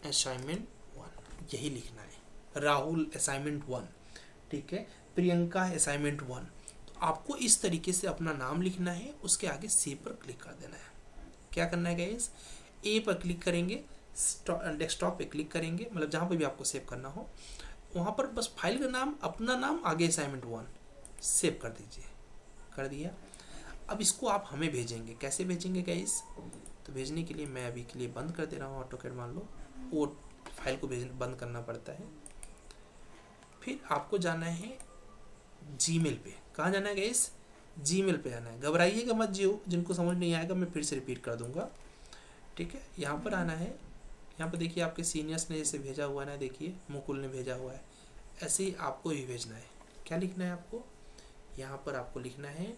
असाइनमेंट 1, यही लिखना है। राहुल असाइनमेंट 1, ठीक है। प्रियंका असाइनमेंट 1। तो आपको इस तरीके से अपना नाम लिखना है, उसके आगे सेव पर क्लिक कर देना है। क्या करना है गाइस, ए पर क्लिक करेंगे, डेस्कटॉप पे क्लिक करेंगे, मतलब जहाँ पर भी आपको सेव करना हो वहाँ पर बस फाइल का नाम, अपना नाम, आगे असाइनमेंट 1 सेव कर दीजिए। कर दिया। अब इसको आप हमें भेजेंगे, कैसे भेजेंगे गाइस, तो भेजने के लिए मैं अभी के लिए बंद कर दे रहा हूँ ऑटोकैड, मान लो वो फाइल को बंद करना पड़ता है। फिर आपको जाना है जीमेल पे। कहाँ जाना है गाइस, जीमेल पे जाना है। घबराइएगा मत, जिनको समझ नहीं आएगा मैं फिर से रिपीट कर दूंगा, ठीक है। यहाँ पर आना है, यहाँ पर देखिए आपके सीनियर्स ने जैसे भेजा हुआ है ना, देखिए मुकुल ने भेजा हुआ है, ऐसे ही आपको भी भेजना है। क्या लिखना है आपको, यहाँ पर आपको लिखना है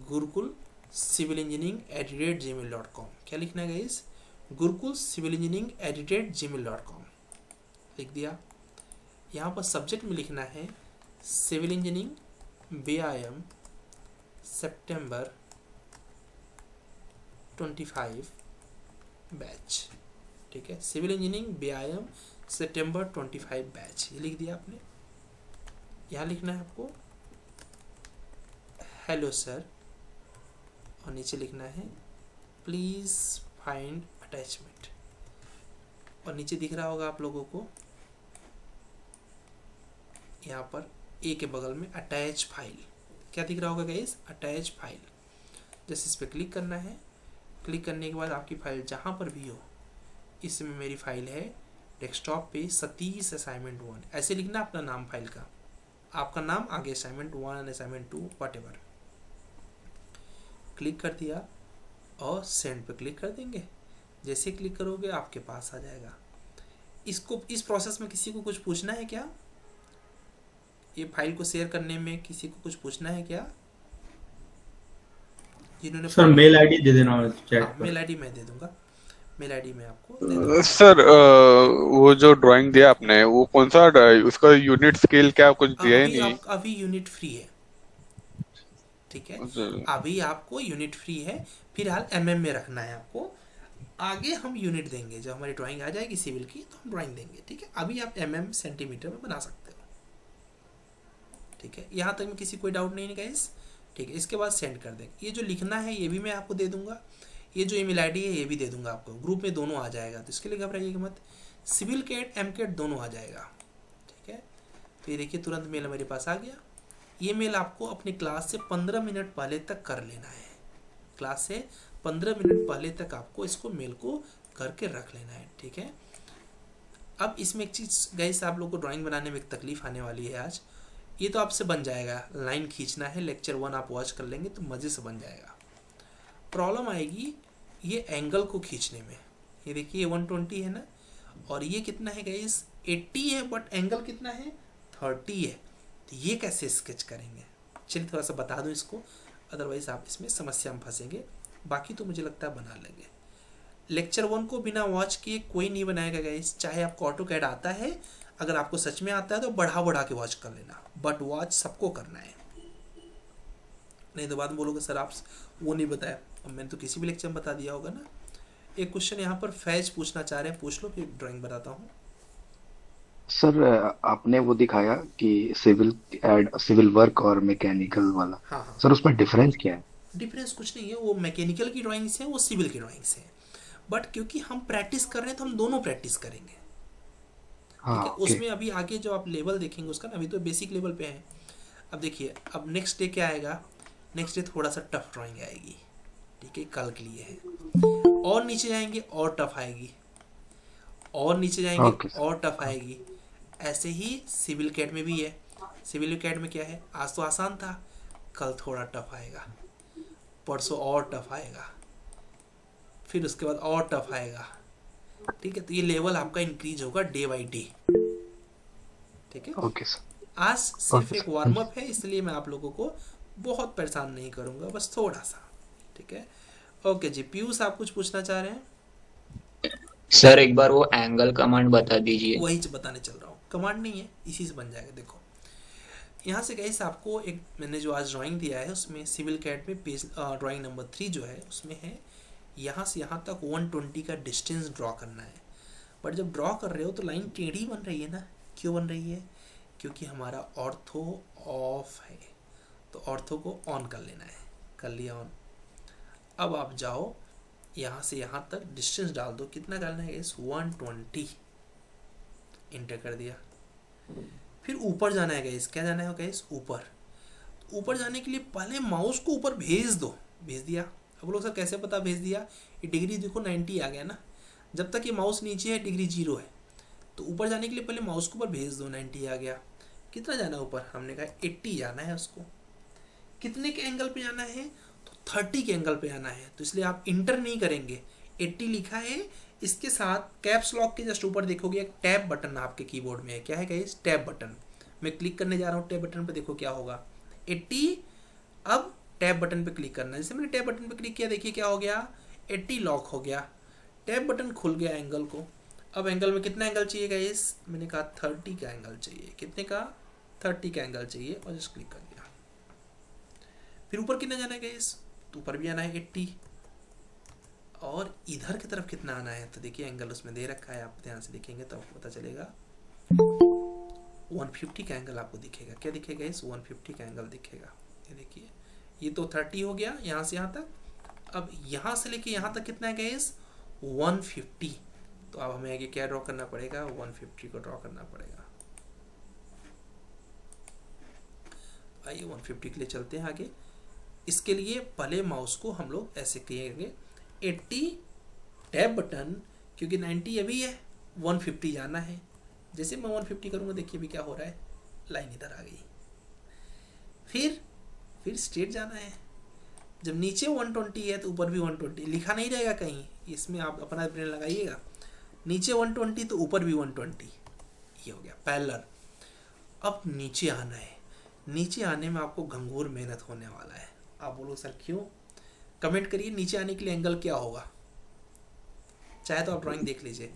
गुरुकुल सिविल इंजीनियरिंग @gmail.com। क्या लिखना है guys, Gurukul civil engineering @gmail.com लिख दिया। यहाँ पर सब्जेक्ट में लिखना है सिविल इंजीनियरिंग BIM सितंबर 25 बैच, ठीक है। सिविल इंजीनियरिंग BIM सितंबर 25 बैच, ये लिख दिया आपने। यहाँ लिखना है आपको हेलो सर, और नीचे लिखना है प्लीज फाइंड अटैचमेंट, और नीचे दिख रहा होगा आप लोगों को यहाँ पर ए के बगल में अटैच फाइल, क्या दिख रहा होगा गाइस, अटैच फाइल। जैसे इस पर क्लिक करना है, क्लिक करने के बाद आपकी फाइल जहाँ पर भी हो, इसमें मेरी फाइल है डेस्कटॉप पे सतीश असाइनमेंट 1, ऐसे लिखना अपना नाम फाइल का, आपका नाम आगे असाइनमेंट 1 असाइनमेंट 2 व्हाटएवर। क्लिक कर दिया और सेंड पे क्लिक कर देंगे। जैसे क्लिक करोगे आपके पास आ जाएगा। इसको, इस प्रोसेस में किसी को कुछ पूछना है क्या, ये फाइल को शेयर करने में किसी को कुछ पूछना है क्या, जिन्होंने सर मेल आईडी दे देना चैट पर। मेल आईडी मैं दे दूंगा, मेल आईडी मैं आपको दे दूंगा। सर वो जो ड्राइंग दिया आपने वो कौन सा उसका यूनिट स्केल क्या कुछ दिया ही नहीं? अभी यूनिट फ्री है, ठीक है। अभी आपको यूनिट फ्री है, फिलहाल MM में रखना है आपको। आगे हम यूनिट देंगे, जब हमारी ड्राइंग आ जाएगी सिविल की तो हम ड्राइंग देंगे, ठीक है। अभी आप MM सेंटीमीटर में बना सकते हो, ठीक है। यहाँ तक में किसी कोई डाउट नहीं है गाइस, ठीक है। इसके बाद सेंड कर देंगे। ये जो लिखना है ये भी मैं आपको दे दूंगा, ये जो ईमेल आईडी है ये भी दे दूंगा आपको, ग्रुप में दोनों आ जाएगा, तो इसके लिए घबराइएगा मत, सिविल कैट MCAT दोनों आ जाएगा, ठीक है। तो ये देखिए तुरंत मेल मेरे पास आ गया। ये मेल आपको अपनी क्लास से 15 मिनट पहले तक कर लेना है, क्लास से 15 मिनट पहले तक आपको इसको मेल को करके रख लेना है, ठीक है। अब इसमें एक चीज़ गाइस, आप लोग को ड्राइंग बनाने में एक तकलीफ आने वाली है आज। ये तो आपसे बन जाएगा, लाइन खींचना है, लेक्चर 1 आप वॉच कर लेंगे तो मज़े से बन जाएगा। प्रॉब्लम आएगी ये एंगल को खींचने में। ये देखिए 120 है ना, और ये कितना है गाइस 80 है, बट एंगल कितना है 30 है। तो ये कैसे स्केच करेंगे, चलिए थोड़ा सा बता दूं इसको, अदरवाइज आप इसमें समस्या में फंसेंगे। बाकी तो मुझे लगता है बना लेंगे। लेक्चर 1 को बिना वॉच किए कोई नहीं बनाएगा गाइस, चाहे आपको ऑटोकैड आता है, अगर आपको सच में आता है तो बढ़ा के वॉच कर लेना, बट वॉच सबको करना है, नहीं तो बाद में बोलोगे सर आप वो नहीं बताया। अब मैंने तो किसी भी लेक्चर में बता दिया होगा ना। एक क्वेश्चन यहाँ पर फैज पूछना चाह रहे हैं, पूछ लो, फिर ड्राइंग बताता हूँ। सर आपने वो दिखाया कि सिविल वर्क और मैकेनिकल वाला, हाँ हाँ, सर उसमें डिफरेंस क्या है? डिफरेंस कुछ नहीं है, वो मैकेनिकल की ड्राइंग्स है, वो सिविल की ड्राइंग्स है, बट क्योंकि हम प्रैक्टिस कर रहे हैं तो हम दोनों प्रैक्टिस करेंगे। हाँ, ठीक है, ओके। उसमें अभी आगे जो आप लेवल देखेंगे उसका ना, अभी तो बेसिक लेवल पे है। अब देखिए, अब नेक्स्ट डे क्या आएगा, नेक्स्ट डे थोड़ा सा टफ ड्राइंग आएगी, ठीक है, कल के लिए है। और नीचे जाएंगे और टफ आएगी, और नीचे जाएंगे ओके सर। और टफ आएगी। ऐसे ही सिविल कैट में भी है। सिविल कैट में क्या है, आज तो आसान था, कल थोड़ा टफ आएगा, परसों और टफ आएगा, फिर उसके बाद और टफ आएगा। ठीक है, तो ये लेवल आपका इंक्रीज होगा डे बाई डे। ठीक है, ओके सर। आज सिर्फ ओके एक सर। वार्म अप है, इसलिए मैं आप लोगों को बहुत परेशान नहीं करूंगा, बस थोड़ा सा। ठीक है, ओके जी। पीयूष आप कुछ पूछना चाह रहे हैं? सर एक बार वो एंगल कमांड बता दीजिए। वही बताने चल रहा हूँ, कमांड नहीं है, इसी से बन जाएगा। देखो यहाँ से गाइस आपको एक मैंने जो आज ड्राइंग दिया है उसमें सिविल कैट में पेज ड्राइंग नंबर 3 जो है उसमें है यहाँ से यहाँ तक 120 का डिस्टेंस ड्रॉ करना है। बट जब ड्रॉ कर रहे हो तो लाइन टेढ़ी बन रही है ना, क्यों बन रही है? क्योंकि हमारा ऑर्थो ऑफ है, तो ऑर्थो को ऑन कर लेना है। कर लिया ऑन। अब आप जाओ यहाँ से यहाँ तक डिस्टेंस डाल दो, कितना डालना है गाइस? 120। इंटर कर दिया। फिर ऊपर जाना है गाइस, क्या जाना है गाइस? ऊपर। ऊपर जाने के लिए पहले माउस को ऊपर भेज दो। भेज दिया। अब लोग सर कैसे पता भेज दिया? ये डिग्री देखो 90 आ गया ना, जब तक ये माउस नीचे है डिग्री 0 है, तो ऊपर जाने के लिए पहले माउस को ऊपर भेज दो। 90 आ गया। कितना जाना है ऊपर? हमने कहा 80 जाना है उसको। कितने के एंगल पे जाना है? तो 30 के एंगल पे जाना है, तो इसलिए आप इंटर नहीं करेंगे, 80 लिखा है। इसके साथ कैप्स लॉक के जस्ट ऊपर देखोगे एक टैब बटन आपके कीबोर्ड में है। क्या है गाइस? Tab button. मैं क्लिक करने जा रहा हूँ टैब बटन पे, देखो क्या होगा 80। अब टैब बटन पे क्लिक करना है। जैसे मैंने टैब बटन पे क्लिक किया, देखिए क्या हो गया? 80 लॉक हो गया, टैब बटन खुल गया एंगल को। अब एंगल में कितना एंगल चाहिए गाइस? मैंने कहा 30 का एंगल चाहिए। कितने का? 30 का एंगल चाहिए, और जस्ट क्लिक कर दिया। फिर ऊपर कितना जाना है गाइस? तो ऊपर भी आना है 80, और इधर की तरफ कितना आना है? तो देखिए एंगल उसमें दे रखा है, आप ध्यान से देखेंगे तो आपको पता चलेगा 150 का एंगल आपको दिखेगा। क्या दिखेगा इस? 150 का एंगल दिखेगा। ये देखिए, ये तो 30 हो गया यहाँ से यहाँ तक। अब यहाँ से लेके यहाँ तक कितना है गाइस? 150। तो अब हमें आगे क्या ड्रॉ करना पड़ेगा? 150 को ड्रॉ करना पड़ेगा। आइए 150 के लिए चलते हैं आगे। इसके लिए पहले माउस को हम लोग ऐसे करेंगे 80 टैब बटन, क्योंकि 90 अभी है, 150 जाना है। जैसे मैं 150 करूँगा, देखिए अभी क्या हो रहा है, लाइन इधर आ गई। फिर स्ट्रेट जाना है। जब नीचे 120 है तो ऊपर भी 120, लिखा नहीं रहेगा कहीं, इसमें आप अपना ब्रेन लगाइएगा। नीचे 120 तो ऊपर भी 120, ये हो गया पैरेलल। अब नीचे आना है। नीचे आने में आपको घंघोर मेहनत होने वाला है। आप बोलो सर क्यों? कमेंट करिए नीचे आने के लिए एंगल क्या होगा। चाहे तो आप ड्राइंग देख लीजिए,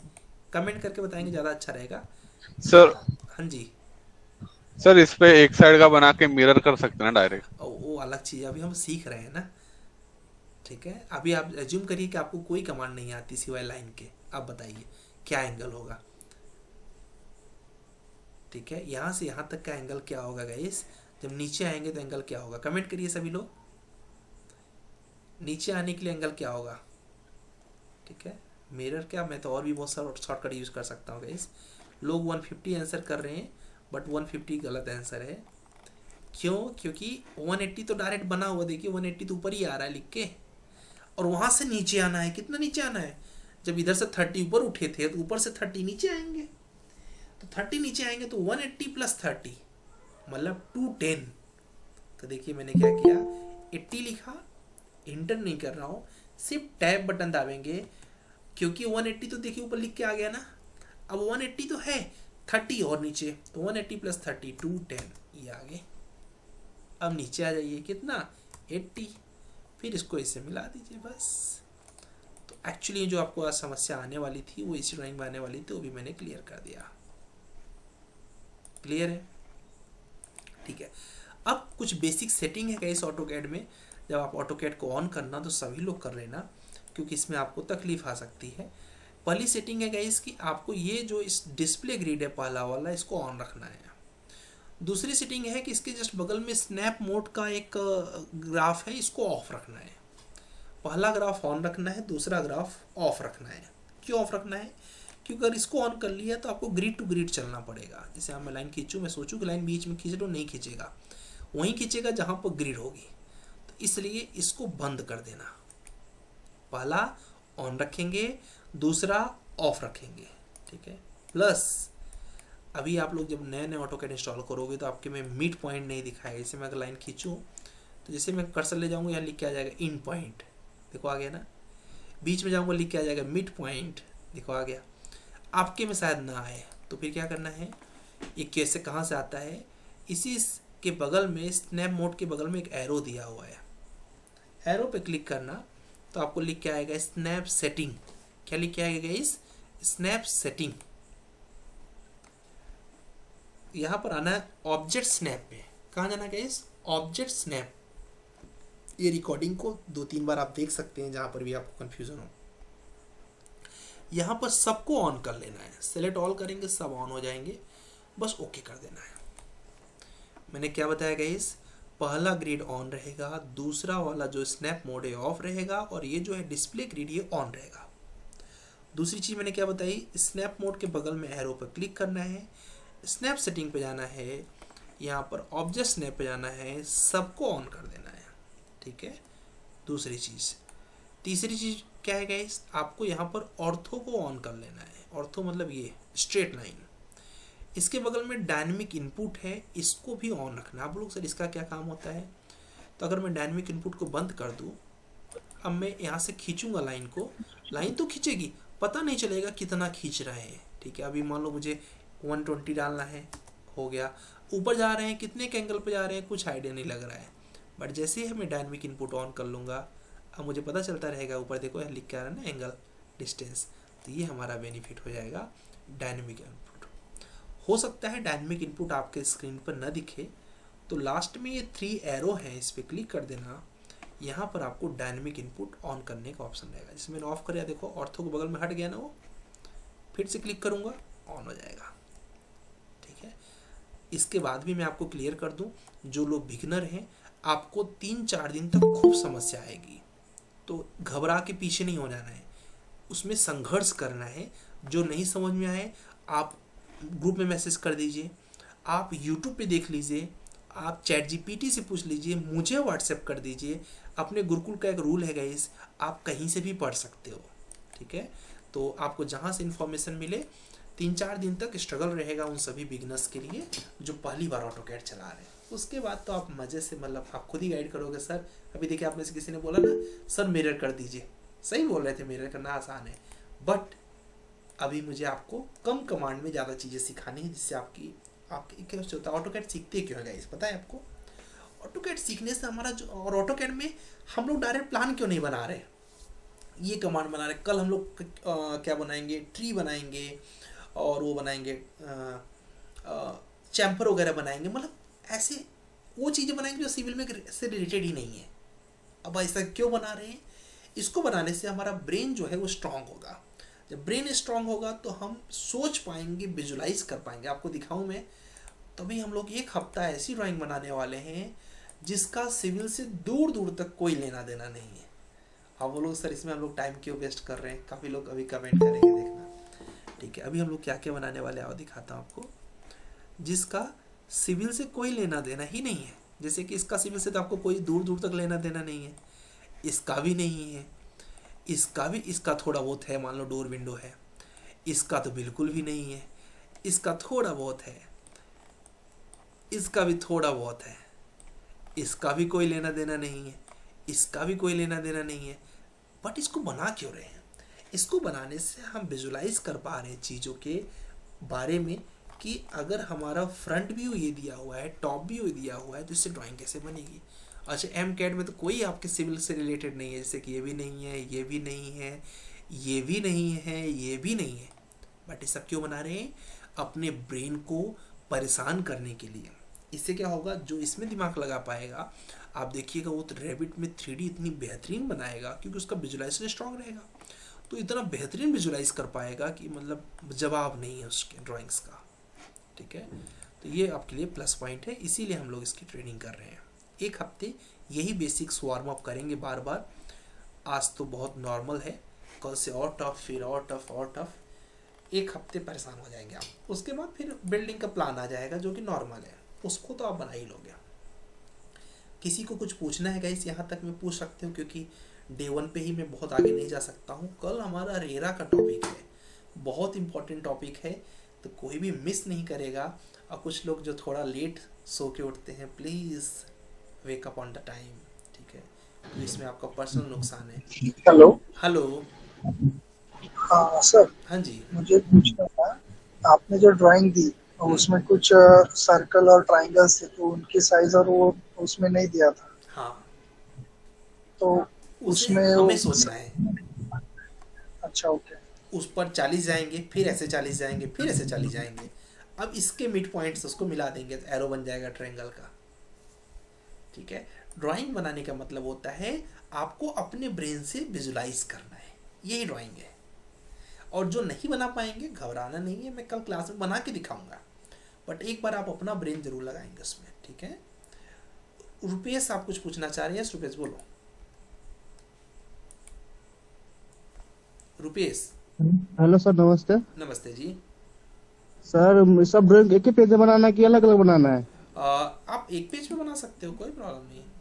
कमेंट करके बताएंगे, ज़्यादा अच्छा रहेगा। सर हाँ जी, सर इस पे एक साइड का बना के मिरर कर सकते हैं ना डायरेक्ट? वो अलग चीज़ है, अभी हम सीख रहे हैं ना। ठीक है, अभी आप एज्यूम करिए कि आपको कोई कमांड नहीं आती सिवाय लाइन के। आप बताइए क्या एंगल होगा। ठीक है, यहाँ से यहाँ तक का एंगल क्या होगा गाइस? जब नीचे आएंगे तो एंगल क्या होगा? कमेंट करिए सभी लोग, नीचे आने के लिए एंगल क्या होगा? ठीक है, मिरर क्या, मैं तो और भी बहुत सारा शॉर्टकट यूज़ कर सकता हूँ गाइस। लोग 150 आंसर कर रहे हैं, बट 150 गलत आंसर है। क्यों? क्योंकि 180 तो डायरेक्ट बना हुआ, देखिए 180 तो ऊपर ही आ रहा है लिख के, और वहाँ से नीचे आना है। कितना नीचे आना है? जब इधर से 30 ऊपर उठे थे तो ऊपर से 30 नीचे आएंगे, तो 30 नीचे आएंगे तो 180 + 30 मतलब 210। तो देखिए मैंने क्या किया, 80 लिखा, इंटर नहीं कर रहा हूँ, सिर्फ टैब बटन दाबेंगे, क्योंकि 180 तो देखिए ऊपर लिख के आ गया ना। अब 180 तो है, 30 और नीचे, तो 180 + 30 210, ये आगे। अब नीचे आ जाइए, कितना? 80। फिर इसको इससे मिला दीजिए बस। तो एक्चुअली जो आपको आज समस्या आने वाली थी वो इसी ड्राइंग में आने वाली थी, वो भी मैंने क्लियर कर दिया। क्लियर है? ठीक है। अब कुछ बेसिक सेटिंग है गाइस ऑटोकैड में। जब आप ऑटोकैड को ऑन करना तो सभी लोग कर लेना, क्योंकि इसमें आपको तकलीफ आ सकती है। पहली सेटिंग है गाइस कि आपको ये जो इस डिस्प्ले ग्रिड है पहला वाला, इसको ऑन रखना है। दूसरी सेटिंग है कि इसके जस्ट बगल में स्नैप मोड का एक ग्राफ है, इसको ऑफ रखना है। पहला ग्राफ ऑन रखना है, दूसरा ग्राफ ऑफ रखना है। क्यों ऑफ रखना है? क्योंकि अगर इसको ऑन कर लिया तो आपको ग्रिड टू ग्रिड चलना पड़ेगा। जैसे मैं लाइन खींचूँ, मैं सोचूँ कि लाइन बीच में खींच लो, नहीं खींचेगा, वहीं खींचेगा जहाँ पर ग्रिड होगी। तो इसलिए इसको बंद कर देना। पहला ऑन रखेंगे, दूसरा ऑफ रखेंगे। ठीक है। प्लस अभी आप लोग जब नए ऑटोकैड इंस्टॉल करोगे तो आपके में मिड पॉइंट नहीं दिखाएगा। जैसे मैं अगर लाइन खींचूँ तो जैसे मैं कर्सर ले जाऊँगा, यहाँ लिख के आ जाएगा इन पॉइंट, देखो आ गया ना। बीच में जाऊँगा, लिख के आ जाएगा मिड पॉइंट, देखो आ गया। आपके में शायद ना आए तो फिर क्या करना है, ये कैसे कहाँ से आता है, इसी के बगल में स्नैप मोड के बगल में एक एरो दिया हुआ है, एरो पे क्लिक करना तो आपको लिख के आएगा स्नैप सेटिंग। क्या लिख के आएगा इस स्नैप सेटिंग। यहाँ पर आना है ऑब्जेक्ट स्नैप में। कहाँ जाना है इस ऑब्जेक्ट स्नैप। ये रिकॉर्डिंग को 2-3 बार आप देख सकते हैं जहाँ पर भी आपको कंफ्यूजन हो। यहाँ पर सबको ऑन कर लेना है, सेलेक्ट ऑल करेंगे सब ऑन हो जाएंगे, बस ओके कर देना है। मैंने क्या बताया गाइस, पहला ग्रिड ऑन रहेगा, दूसरा वाला जो स्नैप मोड है ऑफ रहेगा, और ये जो है डिस्प्ले ग्रिड ये ऑन रहेगा। दूसरी चीज़ मैंने क्या बताई, स्नैप मोड के बगल में एरो पर क्लिक करना है, स्नैप सेटिंग पे जाना है, यहाँ पर ऑब्जेक्ट स्नैप पे जाना है, सबको ऑन कर देना है। ठीक है। दूसरी चीज़। तीसरी चीज़ क्या है गाइस, आपको यहाँ पर ऑर्थो को ऑन कर लेना है। ऑर्थो मतलब ये स्ट्रेट लाइन। इसके बगल में डायनेमिक इनपुट है, इसको भी ऑन रखना। आप लोग सर इसका क्या काम होता है, तो अगर मैं डायनेमिक इनपुट को बंद कर दूँ, अब मैं यहाँ से खींचूंगा लाइन को, लाइन तो खींचेगी, पता नहीं चलेगा कितना खींच रहे हैं। ठीक है। अभी मान लो मुझे 120 डालना है, हो गया। ऊपर जा रहे हैं, कितने के एंगल पे जा रहे हैं कुछ आइडिया नहीं लग रहा है, बट जैसे ही मैं डायनेमिक इनपुट ऑन कर लूँगा अब मुझे पता चलता रहेगा। ऊपर देखो यहाँ लिख के आ रहा है ना एंगल डिस्टेंस, तो ये हमारा बेनिफिट हो जाएगा डायनेमिक इनपुट। हो सकता है डायनेमिक इनपुट आपके स्क्रीन पर न दिखे, तो लास्ट में ये 3 एरो हैं, इस पर क्लिक कर देना। यहाँ पर आपको डायनेमिक इनपुट ऑन करने का ऑप्शन रहेगा। जिसमें मैंने ऑफ कर, देखो ऑर्थो के बगल में हट गया ना वो, फिर से क्लिक करूँगा ऑन हो जाएगा। ठीक है। इसके बाद भी मैं आपको क्लियर कर दूँ, जो लोग बिगनर हैं आपको 3-4 दिन तक खूब समस्या आएगी, तो घबरा के पीछे नहीं हो जाना है, उसमें संघर्ष करना है। जो नहीं समझ में आए आप ग्रुप में मैसेज कर दीजिए, आप यूट्यूब पे देख लीजिए, आप चैट जीपीटी से पूछ लीजिए, मुझे व्हाट्सएप कर दीजिए। अपने गुरुकुल का एक रूल है गाइस, आप कहीं से भी पढ़ सकते हो। ठीक है। तो आपको जहाँ से इन्फॉर्मेशन मिले, 3-4 दिन तक स्ट्रगल रहेगा उन सभी बिगनर्स के लिए जो पहली बार ऑटोकैड चला रहे हैं। उसके बाद तो आप मज़े से, मतलब आप खुद ही गाइड करोगे। सर अभी देखिए आप में से किसी ने बोला ना सर मिरर कर दीजिए, सही बोल रहे थे, मिरर करना आसान है, बट अभी मुझे आपको कम कमांड में ज़्यादा चीज़ें सिखानी है, जिससे आपकी क्या होता है, ऑटोकैड सीखते क्यों है गाइस पता है आपको? ऑटोकैड सीखने से हमारा जो, और ऑटोकैड में हम लोग डायरेक्ट प्लान क्यों नहीं बना रहे, ये कमांड बना रहे। कल हम लोग क्या बनाएंगे, ट्री बनाएंगे और वो बनाएंगे चैम्पर वगैरह बनाएंगे, मतलब ऐसे वो चीज़ें बनाएंगे जो सिविल में से रिलेटेड ही नहीं है। अब ऐसा क्यों बना रहे हैं? इसको बनाने से हमारा ब्रेन जो है वो स्ट्रांग होगा। जब ब्रेन स्ट्रांग होगा तो हम सोच पाएंगे, विजुलाइज कर पाएंगे। आपको दिखाऊं मैं, तभी हम लोग 1 हफ्ता ऐसी ड्राइंग बनाने वाले हैं जिसका सिविल से दूर दूर तक कोई लेना देना नहीं है। अब वो लोग सर इसमें हम लोग टाइम क्यों वेस्ट कर रहे हैं, काफ़ी लोग अभी कमेंट करेंगे, देखना। ठीक है। अभी हम लोग क्या क्या बनाने वाले आओ दिखाता हूँ आपको, जिसका सिविल से कोई लेना देना ही नहीं है। जैसे कि इसका सिविल से तो आपको कोई दूर दूर तक लेना देना नहीं है, इसका भी नहीं है, इसका भी, इसका थोड़ा बहुत है, मान लो डोर विंडो है, इसका तो बिल्कुल भी नहीं है, इसका थोड़ा बहुत है, इसका भी थोड़ा बहुत है, इसका भी कोई लेना देना नहीं है, इसका भी कोई लेना देना नहीं है। बट इसको बना क्यों रहे हैं? इसको बनाने से हम विजुलाइज कर पा रहे हैं चीज़ों के बारे में कि अगर हमारा फ्रंट व्यू ये दिया हुआ है, टॉप व्यू दिया हुआ है, तो इससे ड्राइंग कैसे बनेगी। अच्छा, एम कैड में तो कोई आपके सिविल से रिलेटेड नहीं है, जैसे कि ये भी नहीं है, ये भी नहीं है, ये भी नहीं है, ये भी नहीं है, बट ये सब क्यों बना रहे हैं? अपने ब्रेन को परेशान करने के लिए। इससे क्या होगा, जो इसमें दिमाग लगा पाएगा, आप देखिएगा वो तो रैबिट में 3D इतनी बेहतरीन बनाएगा क्योंकि उसका विजुलाइजेशन स्ट्रांग रहेगा, तो इतना बेहतरीन विजुलाइज कर पाएगा कि मतलब जवाब नहीं है उसके ड्राइंग्स का। ठीक है, तो ये आपके लिए प्लस पॉइंट है, इसीलिए हम लोग इसकी ट्रेनिंग कर रहे हैं। एक हफ्ते यही बेसिक्स वार्म अप करेंगे बार बार। आज तो बहुत नॉर्मल है, कल से और टफ, फिर और टफ और टफ। एक हफ्ते परेशान हो जाएंगे आप, उसके बाद फिर बिल्डिंग का प्लान आ जाएगा जो कि नॉर्मल है, उसको तो आप बना ही लोगे। किसी को कुछ पूछना है गाइस, यहाँ तक मैं पूछ सकते हूँ, क्योंकि डे 1 पे ही मैं बहुत आगे नहीं जा सकता हूँ। कल हमारा रेरा का टॉपिक है, बहुत इंपॉर्टेंट टॉपिक है, तो कोई भी मिस नहीं करेगा। और कुछ लोग जो थोड़ा लेट सो के उठते हैं, please wake up on the time. ठीक है, तो इसमें आपका पर्सनल नुकसान है। हेलो। हेलो। हाँ सर, हाँ जी। मुझे पूछना था, आपने जो ड्राइंग दी उसमें कुछ सर्कल और ट्राइंगल्स थे, तो उनकी साइज और वो उसमें नहीं दिया था। हाँ, तो उसे उसमें हमें सोचना है। अच्छा, ओके। उस पर 40 जाएंगे, फिर ऐसे 40 जाएंगे, फिर ऐसे 40 जाएंगे। अब इसके मिड पॉइंट्स उसको मिला देंगे तो एरो बन जाएगा ट्रायंगल का। ठीक है, ड्राइंग बनाने का मतलब होता है आपको अपने ब्रेन से विजुलाइज करना है, यही ड्राइंग है। और जो नहीं बना पाएंगे, घबराना नहीं है, मैं कल क्लास में बना के दिखाऊंगा, बट एक बार आप अपना ब्रेन जरूर लगाएंगे उसमें। ठीक है, रुपेश आप कुछ पूछना चाह रहे हैं? रुपेश बोलो। रुपेश। हेलो सर, नमस्ते। नमस्ते जी। सर, सब ड्राइंग एक ही पेज में बनाना है कि अलग अलग बनाना है? आप एक पेज पे बना सकते हो, कोई प्रॉब्लम नहीं है।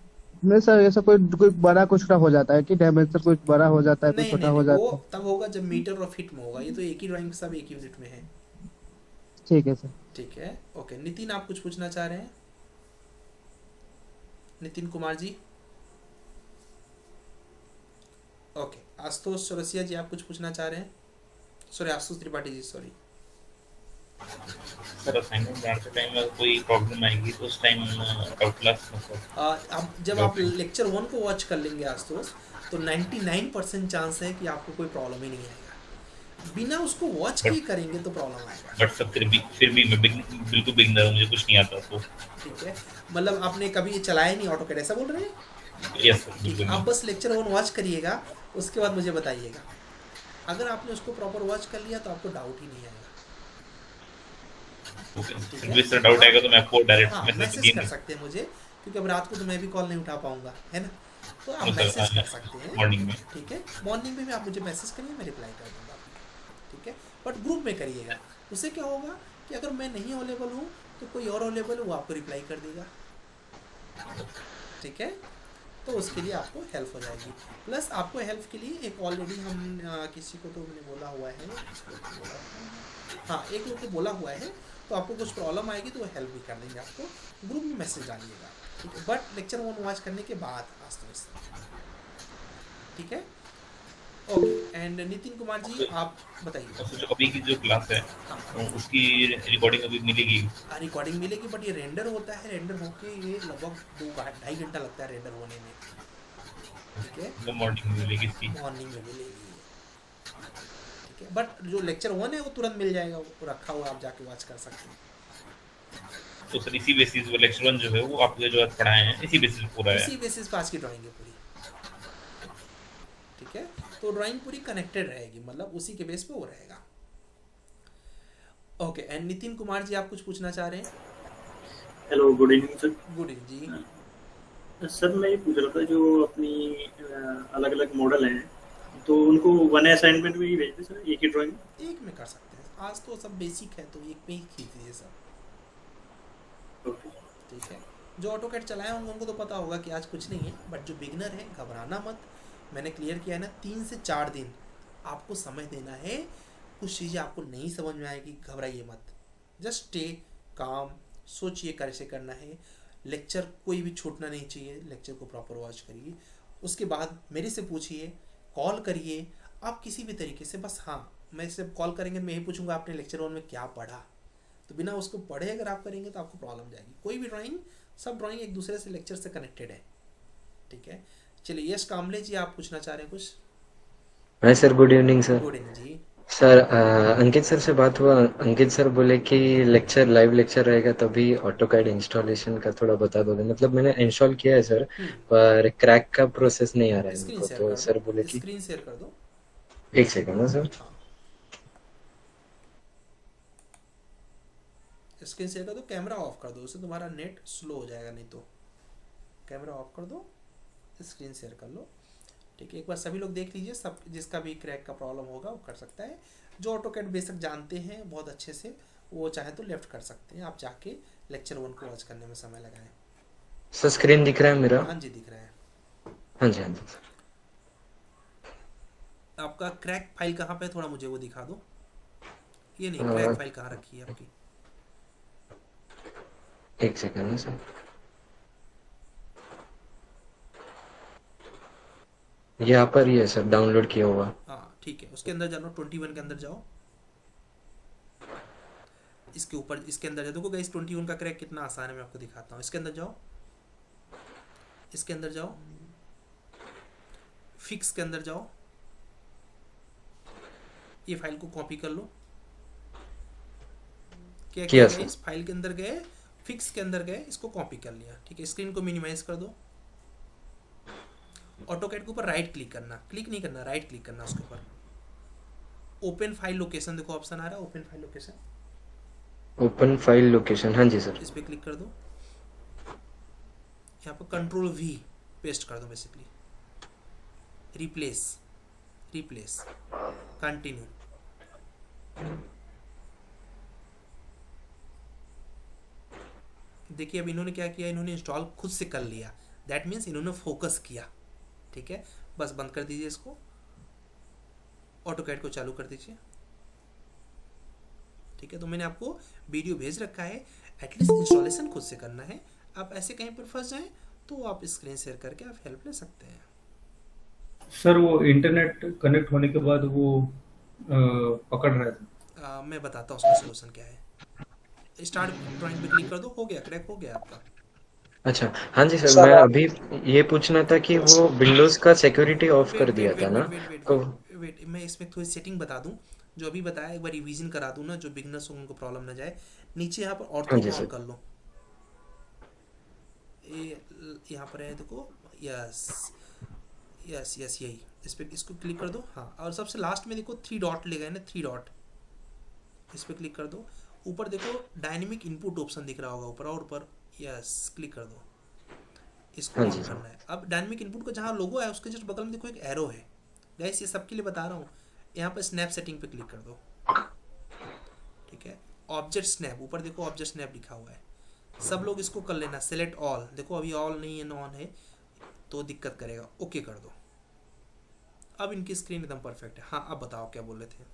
नहीं सर, ऐसा कोई कोई बड़ा कुछ छोटा हो जाता है कि डायमेंशन कुछ बड़ा हो जाता है, कुछ नहीं छोटा नहीं हो नहीं, जाता वो है? तब होगा जब मीटर और फीट में होगा, ये तो एक ही ड्राइंग सब एक ही यूनिट में है। ठीक है सर। ठीक है, ओके। नितिन आप कुछ पूछना चाह रहे हैं? नितिन कुमार जी। ओके, आशुतोष चौरसिया जी आप कुछ पूछना चाह रहे हैं? Sorry, Ashutosh Tripathi ji, sorry. Sir, assignment बनाते टाइम अगर कोई प्रॉब्लम आएगी तो उस टाइम आउट क्लास मतलब अब जब आप लेक्चर 1 को वॉच कर लेंगे आशुतोष, तो 99% चांस है कि आपको कोई प्रॉब्लम ही नहीं आएगा। बिना उसको वॉच किए करेंगे तो प्रॉब्लम आएगा। बट सर फिर भी मैं बिल्कुल बिगिनर हूँ, मुझे कुछ नहीं आता तो। ठीक है, मतलब आपने कभी चलाया नहीं ऑटोकैड, ऐसा बोल रहे हैं? यस सर, बिल्कुल। आप बस लेक्चर 1 वॉच करिएगा, उसके बाद मुझे बताइएगा। अगर आपने उसको प्रॉपर वॉच कर लिया तो आपको डाउट ही नहीं आएगा। ओके, सर डाउट आएगा तो मैं आपको डायरेक्ट मैसेज कर सकते हैं मुझे, क्योंकि अब रात को तो मैं भी कॉल नहीं उठा पाऊंगा, है ना, तो आप मैसेज कर सकते हैं मॉर्निंग में। ठीक है, मॉर्निंग में भी आप मुझे मैसेज करिए, मैं रिप्लाई कर दूंगा। ठीक है, बट ग्रुप में करिएगा। उससे क्या होगा कि अगर मैं नहीं अवेलेबल हूँ तो कोई और अवेलेबल है, वो आपको रिप्लाई कर देगा। ठीक है, तो उसके लिए आपको हेल्प हो जाएगी। प्लस आपको हेल्प के लिए एक ऑलरेडी हम किसी को तो मैंने बोला हुआ है, हाँ एक लोग को बोला हुआ है, तो आपको कुछ प्रॉब्लम आएगी तो वो हेल्प भी कर देंगे आपको। ग्रुप में मैसेज डालिएगा। ठीक है, बट लेक्चर 1 वॉच करने के बाद आज तो। ठीक है, ओके। एंड नितिन कुमार जी आप बताइए। जो अभी की जो क्लास है उसकी रिकॉर्डिंग अभी मिलेगी? रिकॉर्डिंग मिलेगी, बट ये रेंडर होता है, रेंडर होके ये लगभग 2-2.5 घंटा लगता है रेंडर होने में। ठीक है, तो मॉर्निंग में मिलेगी इसकी? मॉर्निंग में मिलेगी। ठीक है, बट जो लेक्चर 1 है वो तुरंत मिल जाएगा, वो रखा हुआ, आप जाके वॉच कर सकते हैं। तो सर इसी बेसिस वो लेक्चर 1 जो है वो आपने जो आज पढ़ाए हैं इसी बेसिस पे पूरा है? इसी बेसिस पे आज की ड्राइंग है पूरी। ठीक है, तो ड्राइंग पूरी कनेक्टेड रहेगी, मतलब उसी के बेस पे वो रहेगा। ओके, एंड नितिन कुमार जी आप कुछ पूछना चाह रहे हैं? Hello, good evening sir. Good evening जी। सर मैं ये पूछ रहा था, जो अपनी अलग अलग मॉडल हैं तो उनको वन असाइनमेंट में ही भेजते सर, एक ही ड्राइंग? एक में कर सकते हैं, आज तो सब बेसिक है तो एक में ही खींच दीजिए सब। ठीक है, जो ऑटोकैड चलाए होंगे उनको तो पता होगा कि आज कुछ नहीं है, बट जो बिगनर है घबराना मत। मैंने क्लियर किया है ना, 3 से 4 दिन आपको समय देना है। कुछ चीज़ें आपको नहीं समझ में आएगी, घबराइए मत, जस्ट स्टे काम, सोचिए कैसे करना है। लेक्चर कोई भी छूटना नहीं चाहिए, लेक्चर को प्रॉपर वॉच करिए। उसके बाद मेरे से पूछिए, कॉल करिए, आप किसी भी तरीके से, बस हाँ मैं से कॉल करेंगे मैं यही पूछूंगा आपने लेक्चर 1 में क्या पढ़ा, तो बिना उसको पढ़े अगर आप करेंगे तो आपको प्रॉब्लम जाएगी। कोई भी ड्राइंग, सब ड्राइंग एक दूसरे से लेक्चर से कनेक्टेड है। ठीक है, चलिए यश कामले जी आप पूछना चाह रहे हैं कुछ? Hi sir, good evening sir. Good evening जी। सर अंकित सर से बात हुआ। अंकित सर बोले कि लेक्चर लाइव लेक्चर रहेगा तभी ऑटो कैड इंस्टॉलेशन का थोड़ा बता दोगे। मतलब मैंने इंस्टॉल किया है सर, पर क्रैक का प्रोसेस नहीं आ रहा है स्क्रीन मेरे को। शेयर तो कर सर दो, बोले कि स्क्रीन शेयर कर दो। एक सेकंड ना सर। हाँ, स्क्रीन शेयर कर दो, कैमरा ऑफ कर दो, उससे तुम्हारा नेट स्लो हो जाएगा, नहीं तो कैमरा ऑफ कर दो, स्क्रीन शेयर कर लो। ठीक है, एक बार सभी लोग देख लीजिए, सब जिसका भी क्रैक का प्रॉब्लम होगा वो कर सकता है। जो ऑटोकैड बेसिक जानते हैं बहुत अच्छे से, वो चाहे तो लेफ्ट कर सकते हैं। आप जाके लेक्चर 1 को वॉच करने में समय लगाएं। सर स्क्रीन दिख रहा है मेरा? हाँ जी, दिख रहा है। हाँ जी, हाँ जी। आपका क्रैक फाइल कहाँ पे है, थोड़ा मुझे वो दिखा दो। ये नहीं, क्रैक फाइल कहाँ रखी है आपकी? एक सेकंड ना सर। यहाँ पर ही है सर, डाउनलोड किया हुआ। हाँ ठीक है, उसके अंदर जानो, 21 के अंदर जाओ। इसके ऊपर, इसके अंदर जाओ। देखो गाइस, 21 का क्रैक कितना आसान है, मैं आपको दिखाता हूँ। इसके अंदर जाओ, इसके अंदर जाओ, फिक्स के अंदर जाओ, ये फाइल को कॉपी कर लो। क्या किया गाइस? फाइल के अंदर गए, फिक्स के अंदर गए, इसको कॉपी कर लिया। ठीक है, स्क्रीन को मिनिमाइज कर दो। ऑटोकैड के ऊपर राइट क्लिक करना, क्लिक नहीं करना, राइट क्लिक करना उसके ऊपर। ओपन फाइल लोकेशन, देखो ऑप्शन आ रहा है, open file location. Open file location, हाँ जी सर। इस पे क्लिक कर दो। यहाँ पर कंट्रोल V पेस्ट कर दो बेसिकली। Replace, replace, continue. देखिए अब इन्होंने क्या किया, इन्होंने इंस्टॉल खुद से कर लिया। दैट मीन्स इन्होंने फोकस किया। ठीक है, बस बंद कर दीजिए इसको, ऑटोकैड को चालू कर दीजिए। ठीक है, तो मैंने आपको वीडियो भेज रखा है, एटलीस्ट इंस्टॉलेशन खुद से करना है। आप ऐसे कहीं पर फंस जाएं तो आप स्क्रीन शेयर करके आप हेल्प ले सकते हैं। सर वो इंटरनेट कनेक्ट होने के बाद वो पकड़ रहा था। मैं बताता हूँ उसका सोल्यूशन क्या है। स्टार्ट ड्राइंग पे क्लिक कर दो, हो गया, क्रैक हो गया आपका। अच्छा, हाँ जी सर। मैं अभी ये पूछना था कि वो विंडोज का सिक्योरिटी ऑफ कर दिया था ना, तो वेट, मैं इसमें थोड़ी सेटिंग बता दूं। जो अभी बताया एक बार रिवीजन करा दूं ना, जो बिगनर्स हो उनको प्रॉब्लम ना जाए। नीचे यहाँ पर ऑर्थो ऑन कर लो, ये यहाँ पर है, देखो, यस यस यस, यही इस पर, इसको क्लिक कर दो। हाँ, और सबसे लास्ट में देखो 3 डॉट ले गए ना, 3 डॉट, इस पर क्लिक कर दो। ऊपर देखो डायनेमिक इनपुट ऑप्शन दिख रहा होगा ऊपर और ऊपर, यस क्लिक कर दो, इसको ऑन करना है। अब डायनेमिक इनपुट का जहाँ लोगो है उसके जस्ट बगल में देखो एक एरो है। गाइस ये सबके लिए बता रहा हूँ, यहाँ पर स्नैप सेटिंग पे क्लिक कर दो। ठीक है, ऑब्जेक्ट स्नैप, ऊपर देखो ऑब्जेक्ट स्नैप लिखा हुआ है। सब लोग इसको कर लेना, सेलेक्ट ऑल। देखो अभी ऑल नहीं है, नॉन है, तो दिक्कत करेगा। ओके कर दो। अब इनकी स्क्रीन एकदम परफेक्ट है। हाँ, अब बताओ क्या बोल रहे थे?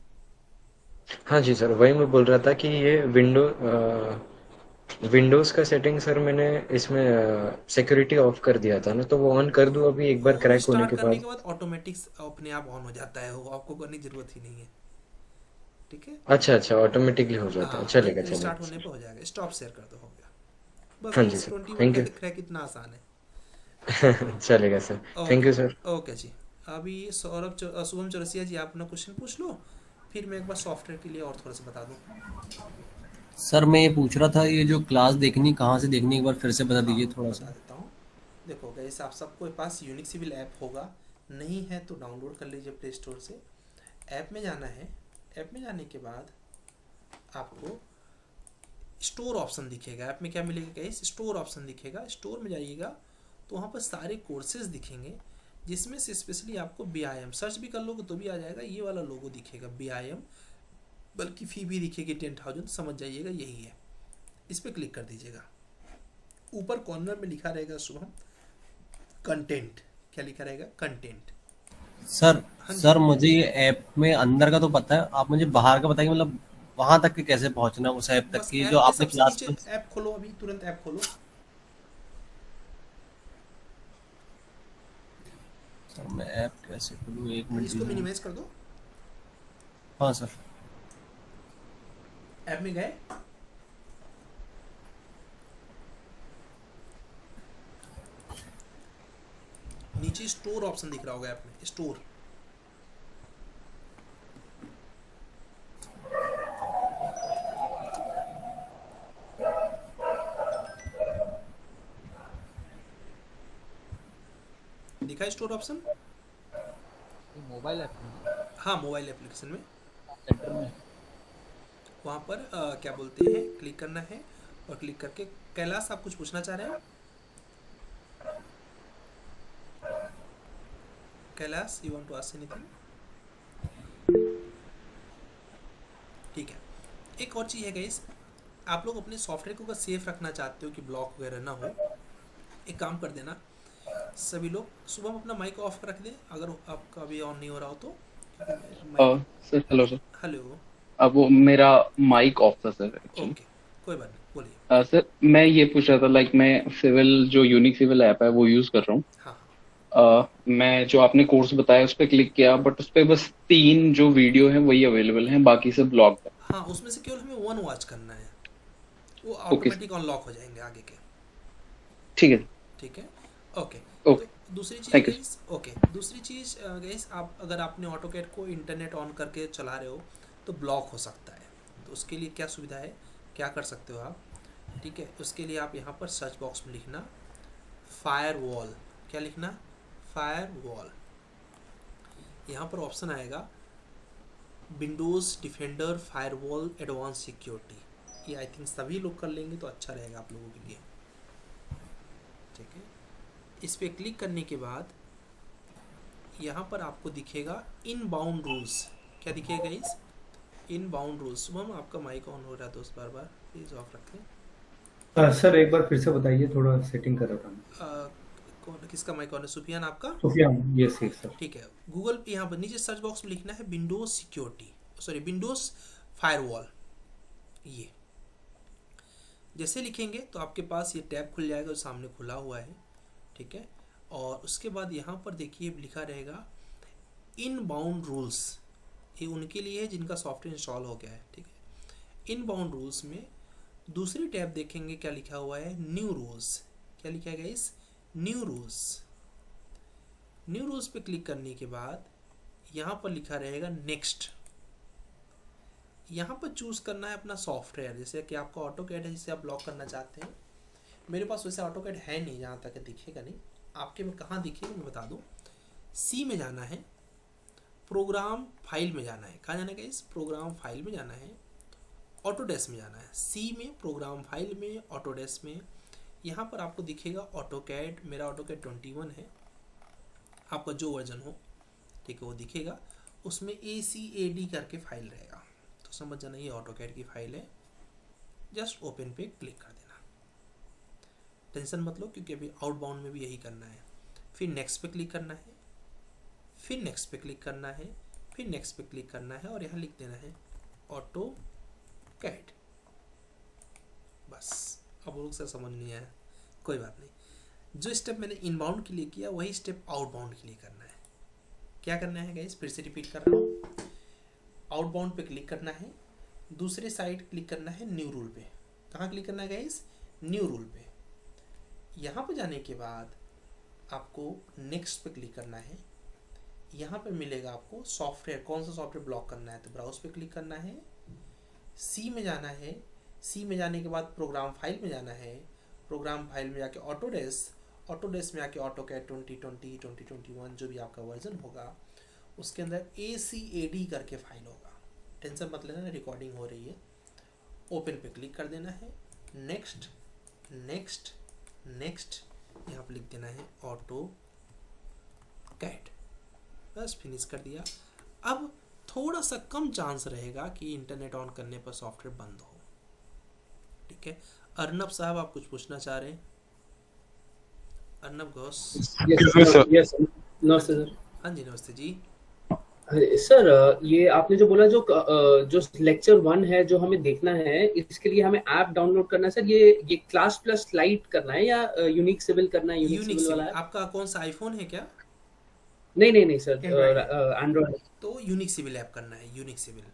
हाँ जी सर, वही मैं बोल रहा था कि ये विंडोज का सेटिंग सर मैंने इसमें सिक्योरिटी ऑफ कर दिया था ना, तो वो ऑन कर दूं अभी एक बार क्रैक होने के बाद? ऑटोमेटिक अपने आप ऑन हो जाता है, वो आपको करने की जरूरत ही नहीं है। ठीक है, अच्छा अच्छा, ऑटोमेटिकली हो जाता है। चलेगा चलेगा, स्टार्ट होने पे हो जाएगा। स्टॉप शेयर कर दो, हो गया बस। हाँ जी सर, थैंक यू। क्रैक इतना आसान है। चलेगा sir, thank you sir. Okay जी। अभी शुभम चौरसिया जी, आप अपना क्वेश्चन पूछ लो, फिर मैं एक बार सॉफ्टवेयर के लिए और थोड़ा सा बता दूं। सर मैं ये पूछ रहा था, ये जो क्लास देखनी कहाँ से देखनी, एक बार फिर से बता दीजिए थोड़ा सा। बता देता हूँ। देखो गाइस, आप सबको पास यूनिक सिविल ऐप होगा, नहीं है तो डाउनलोड कर लीजिए प्ले स्टोर से। ऐप में जाना है, ऐप में जाने के बाद आपको स्टोर ऑप्शन दिखेगा। ऐप में क्या मिलेगा गाइस? स्टोर ऑप्शन दिखेगा। स्टोर में जाइएगा तो वहाँ पर सारे कोर्सेज दिखेंगे, जिसमें से स्पेशली आपको BIM सर्च भी कर लोगे तो भी आ जाएगा। ये वाला लोगो दिखेगा BIM, बल्कि फी भी दिखेगी 10,000, समझ जाइएगा यही है। इस पर क्लिक कर दीजिएगा। ऊपर कॉर्नर में लिखा रहेगा शुभम कंटेंट। क्या लिखा रहेगा? कंटेंट। सर मुझे ये ऐप में अंदर का तो पता है, आप मुझे बाहर का बताइए, मतलब वहां तक के कैसे पहुंचना उस ऐप तक की जो आपने क्लास में। ऐप खोलो, अभी तुरंत ऐप खोलो। सर मैं ऐप कैसे खोलूं, एक मिनट इसको मिनिमाइज कर दो। हाँ सर, ऐप में गए, नीचे स्टोर ऑप्शन दिख रहा होगा ऐप में, स्टोर। दिखा है स्टोर ऑप्शन? मोबाइल ऐप हाँ मोबाइल एप्लीकेशन में सेंटर में वहाँ पर क्या बोलते हैं क्लिक करना है, और क्लिक करके कैलाश आप कुछ पूछना चाह रहे हैं? Kailash you want to ask anything? ठीक है, एक और चीज़ है गाइस, आप लोग अपने सॉफ्टवेयर को अगर सेफ रखना चाहते हो कि ब्लॉक वगैरह ना हो, एक काम कर देना, सभी लोग सुबह में अपना माइक ऑफ रख दें अगर आपका अभी ऑन नहीं हो रहा हो तो। Sir hello sir. हेलो। अब वो मेरा माइक ऑफ था सर एक्चुअली। ओके कोई बात नहीं, बोलिए। सर मैं ये पूछ रहा था, लाइक मैं सिविल जो यूनिक सिविल ऐप है वो यूज कर रहा हूँ। हाँ। मैं जो आपने कोर्स बताया उस पर क्लिक किया, बट उस पर बस 3 जो वीडियो हैं वही अवेलेबल हैं, बाकी सब ब्लॉक है। हाँ उसमें से केवल हमें 1 वॉच करना है, वो ऑटोमेटिक अनलॉक हो जाएंगे आगे के। ठीक है। ठीक है ओके। ओके तो दूसरी चीज़ थैंक यू। गाइस, ओके दूसरी चीज़ गाइस, आप अगर आपने ऑटोकैड को इंटरनेट ऑन करके चला रहे हो तो ब्लॉक हो सकता है, तो उसके लिए क्या सुविधा है, क्या कर सकते हो आप? ठीक है, उसके लिए आप यहाँ पर सर्च बॉक्स में लिखना फायरवॉल। क्या लिखना? फायरवॉल। यहाँ पर ऑप्शन आएगा Windows defender firewall advance security. ये आई थिंक सभी लोग कर लेंगे तो अच्छा रहेगा आप लोगों के लिए। ठीक है, इस पर क्लिक करने के बाद यहाँ पर आपको दिखेगा इनबाउंड रूल्स। क्या दिखेगा गाइस? Inbound rules. शुभम आपका माइक ऑन हो रहा है दोस्त, बार बार प्लीज ऑफ रखें। सर एक बार फिर से बताइए, थोड़ा सेटिंग कर रहा था। कौन किसका माइक ऑन है? सुफियान आपका? Sufiyan, yes yes sir. ठीक है, गूगल पे यहाँ पर नीचे सर्च बॉक्स में लिखना है Windows security, sorry Windows firewall. ये जैसे लिखेंगे तो आपके पास ये टैब खुल जाएगा, जो सामने खुला हुआ है। ठीक है, और उसके बाद यहाँ पर देखिए लिखा रहेगा इनबाउंड रूल्स। ये उनके लिए है जिनका सॉफ्टवेयर इंस्टॉल हो गया है। ठीक है, इनबाउंड रूल्स में दूसरी टैब देखेंगे क्या लिखा हुआ है, न्यू रूल्स। क्या लिखा है guys? New rules. New rules पे क्लिक करने के बाद यहाँ पर लिखा रहेगा नेक्स्ट। यहाँ पर चूज करना है अपना सॉफ्टवेयर, जैसे कि आपका ऑटोकैड है जिसे आप ब्लॉक करना चाहते हैं। मेरे पास वैसे ऑटोकैड है नहीं, जहाँ तक दिखेगा नहीं। आपके में कहाँ दिखेगा मैं बता दूँ। सी में जाना है, प्रोग्राम फाइल में जाना है। कहाँ जाना है गाइस? प्रोग्राम फाइल में जाना है, ऑटोडेस्क में जाना है। सी में, प्रोग्राम फाइल में, ऑटोडेस्क में। यहाँ पर आपको दिखेगा ऑटोकैड। मेरा ऑटोकैड 21 है, आपका जो वर्जन हो ठीक है वो दिखेगा। उसमें ACAD करके फाइल रहेगा, तो समझ जाना ये ऑटोकैड की फाइल है। जस्ट ओपन पे क्लिक कर देना, टेंशन मत लो क्योंकि अभी आउटबाउंड में भी यही करना है। फिर नेक्स्ट पे क्लिक करना है, फिर नेक्स्ट पे क्लिक करना है, फिर नेक्स्ट पे क्लिक करना है, और यहाँ लिख देना है ऑटोकैड। बस अब लोग सर समझ नहीं आया, कोई बात नहीं। जो स्टेप मैंने इनबाउंड के लिए किया वही स्टेप आउटबाउंड के लिए करना है। क्या करना है गाइस? फिर से रिपीट कर रहा हूँ। आउटबाउंड पे क्लिक करना है, दूसरे साइड क्लिक करना है न्यू रूल पे। कहाँ क्लिक करना है गाइस? न्यू रूल पे। यहाँ पे जाने के बाद आपको नेक्स्ट पे क्लिक करना है। यहाँ पे मिलेगा आपको सॉफ्टवेयर, कौन सा सॉफ्टवेयर ब्लॉक करना है, तो ब्राउज पे क्लिक करना है। सी में जाना है, सी में जाने के बाद प्रोग्राम फाइल में जाना है। प्रोग्राम फाइल में जाके ऑटोडेस्क, ऑटोडेस्क में आके ऑटोकैड 2020, 2021 जो भी आपका वर्जन होगा उसके अंदर ACAD करके फाइल होगा। टेंशन मत लेना, रिकॉर्डिंग हो रही है। ओपन पे क्लिक कर देना है, नेक्स्ट नेक्स्ट नेक्स्ट, यहाँ पे लिख देना है ऑटोकैड। बस फिनिश कर दिया। अब थोड़ा सा कम चांस रहेगा कि इंटरनेट ऑन करने पर सॉफ्टवेयर बंद हो। ठीक है, अर्नब साहब आप कुछ पूछना चाह रहे हैं? अर्नब घोष। यस नमस्ते सर। हाँ जी नमस्ते जी। सर ये आपने जो बोला जो लेक्चर 1 है जो हमें देखना है, इसके लिए हमें ऐप डाउनलोड करना है सर। ये क्लास प्लस लाइट करना है या यूनिक सिविल करना है? यूनिक सिविल वाला है। आपका कौन सा आईफोन है क्या? नहीं सर, एंड्रॉइड। तो यूनिक सिविल ऐप करना है, यूनिक सिविल।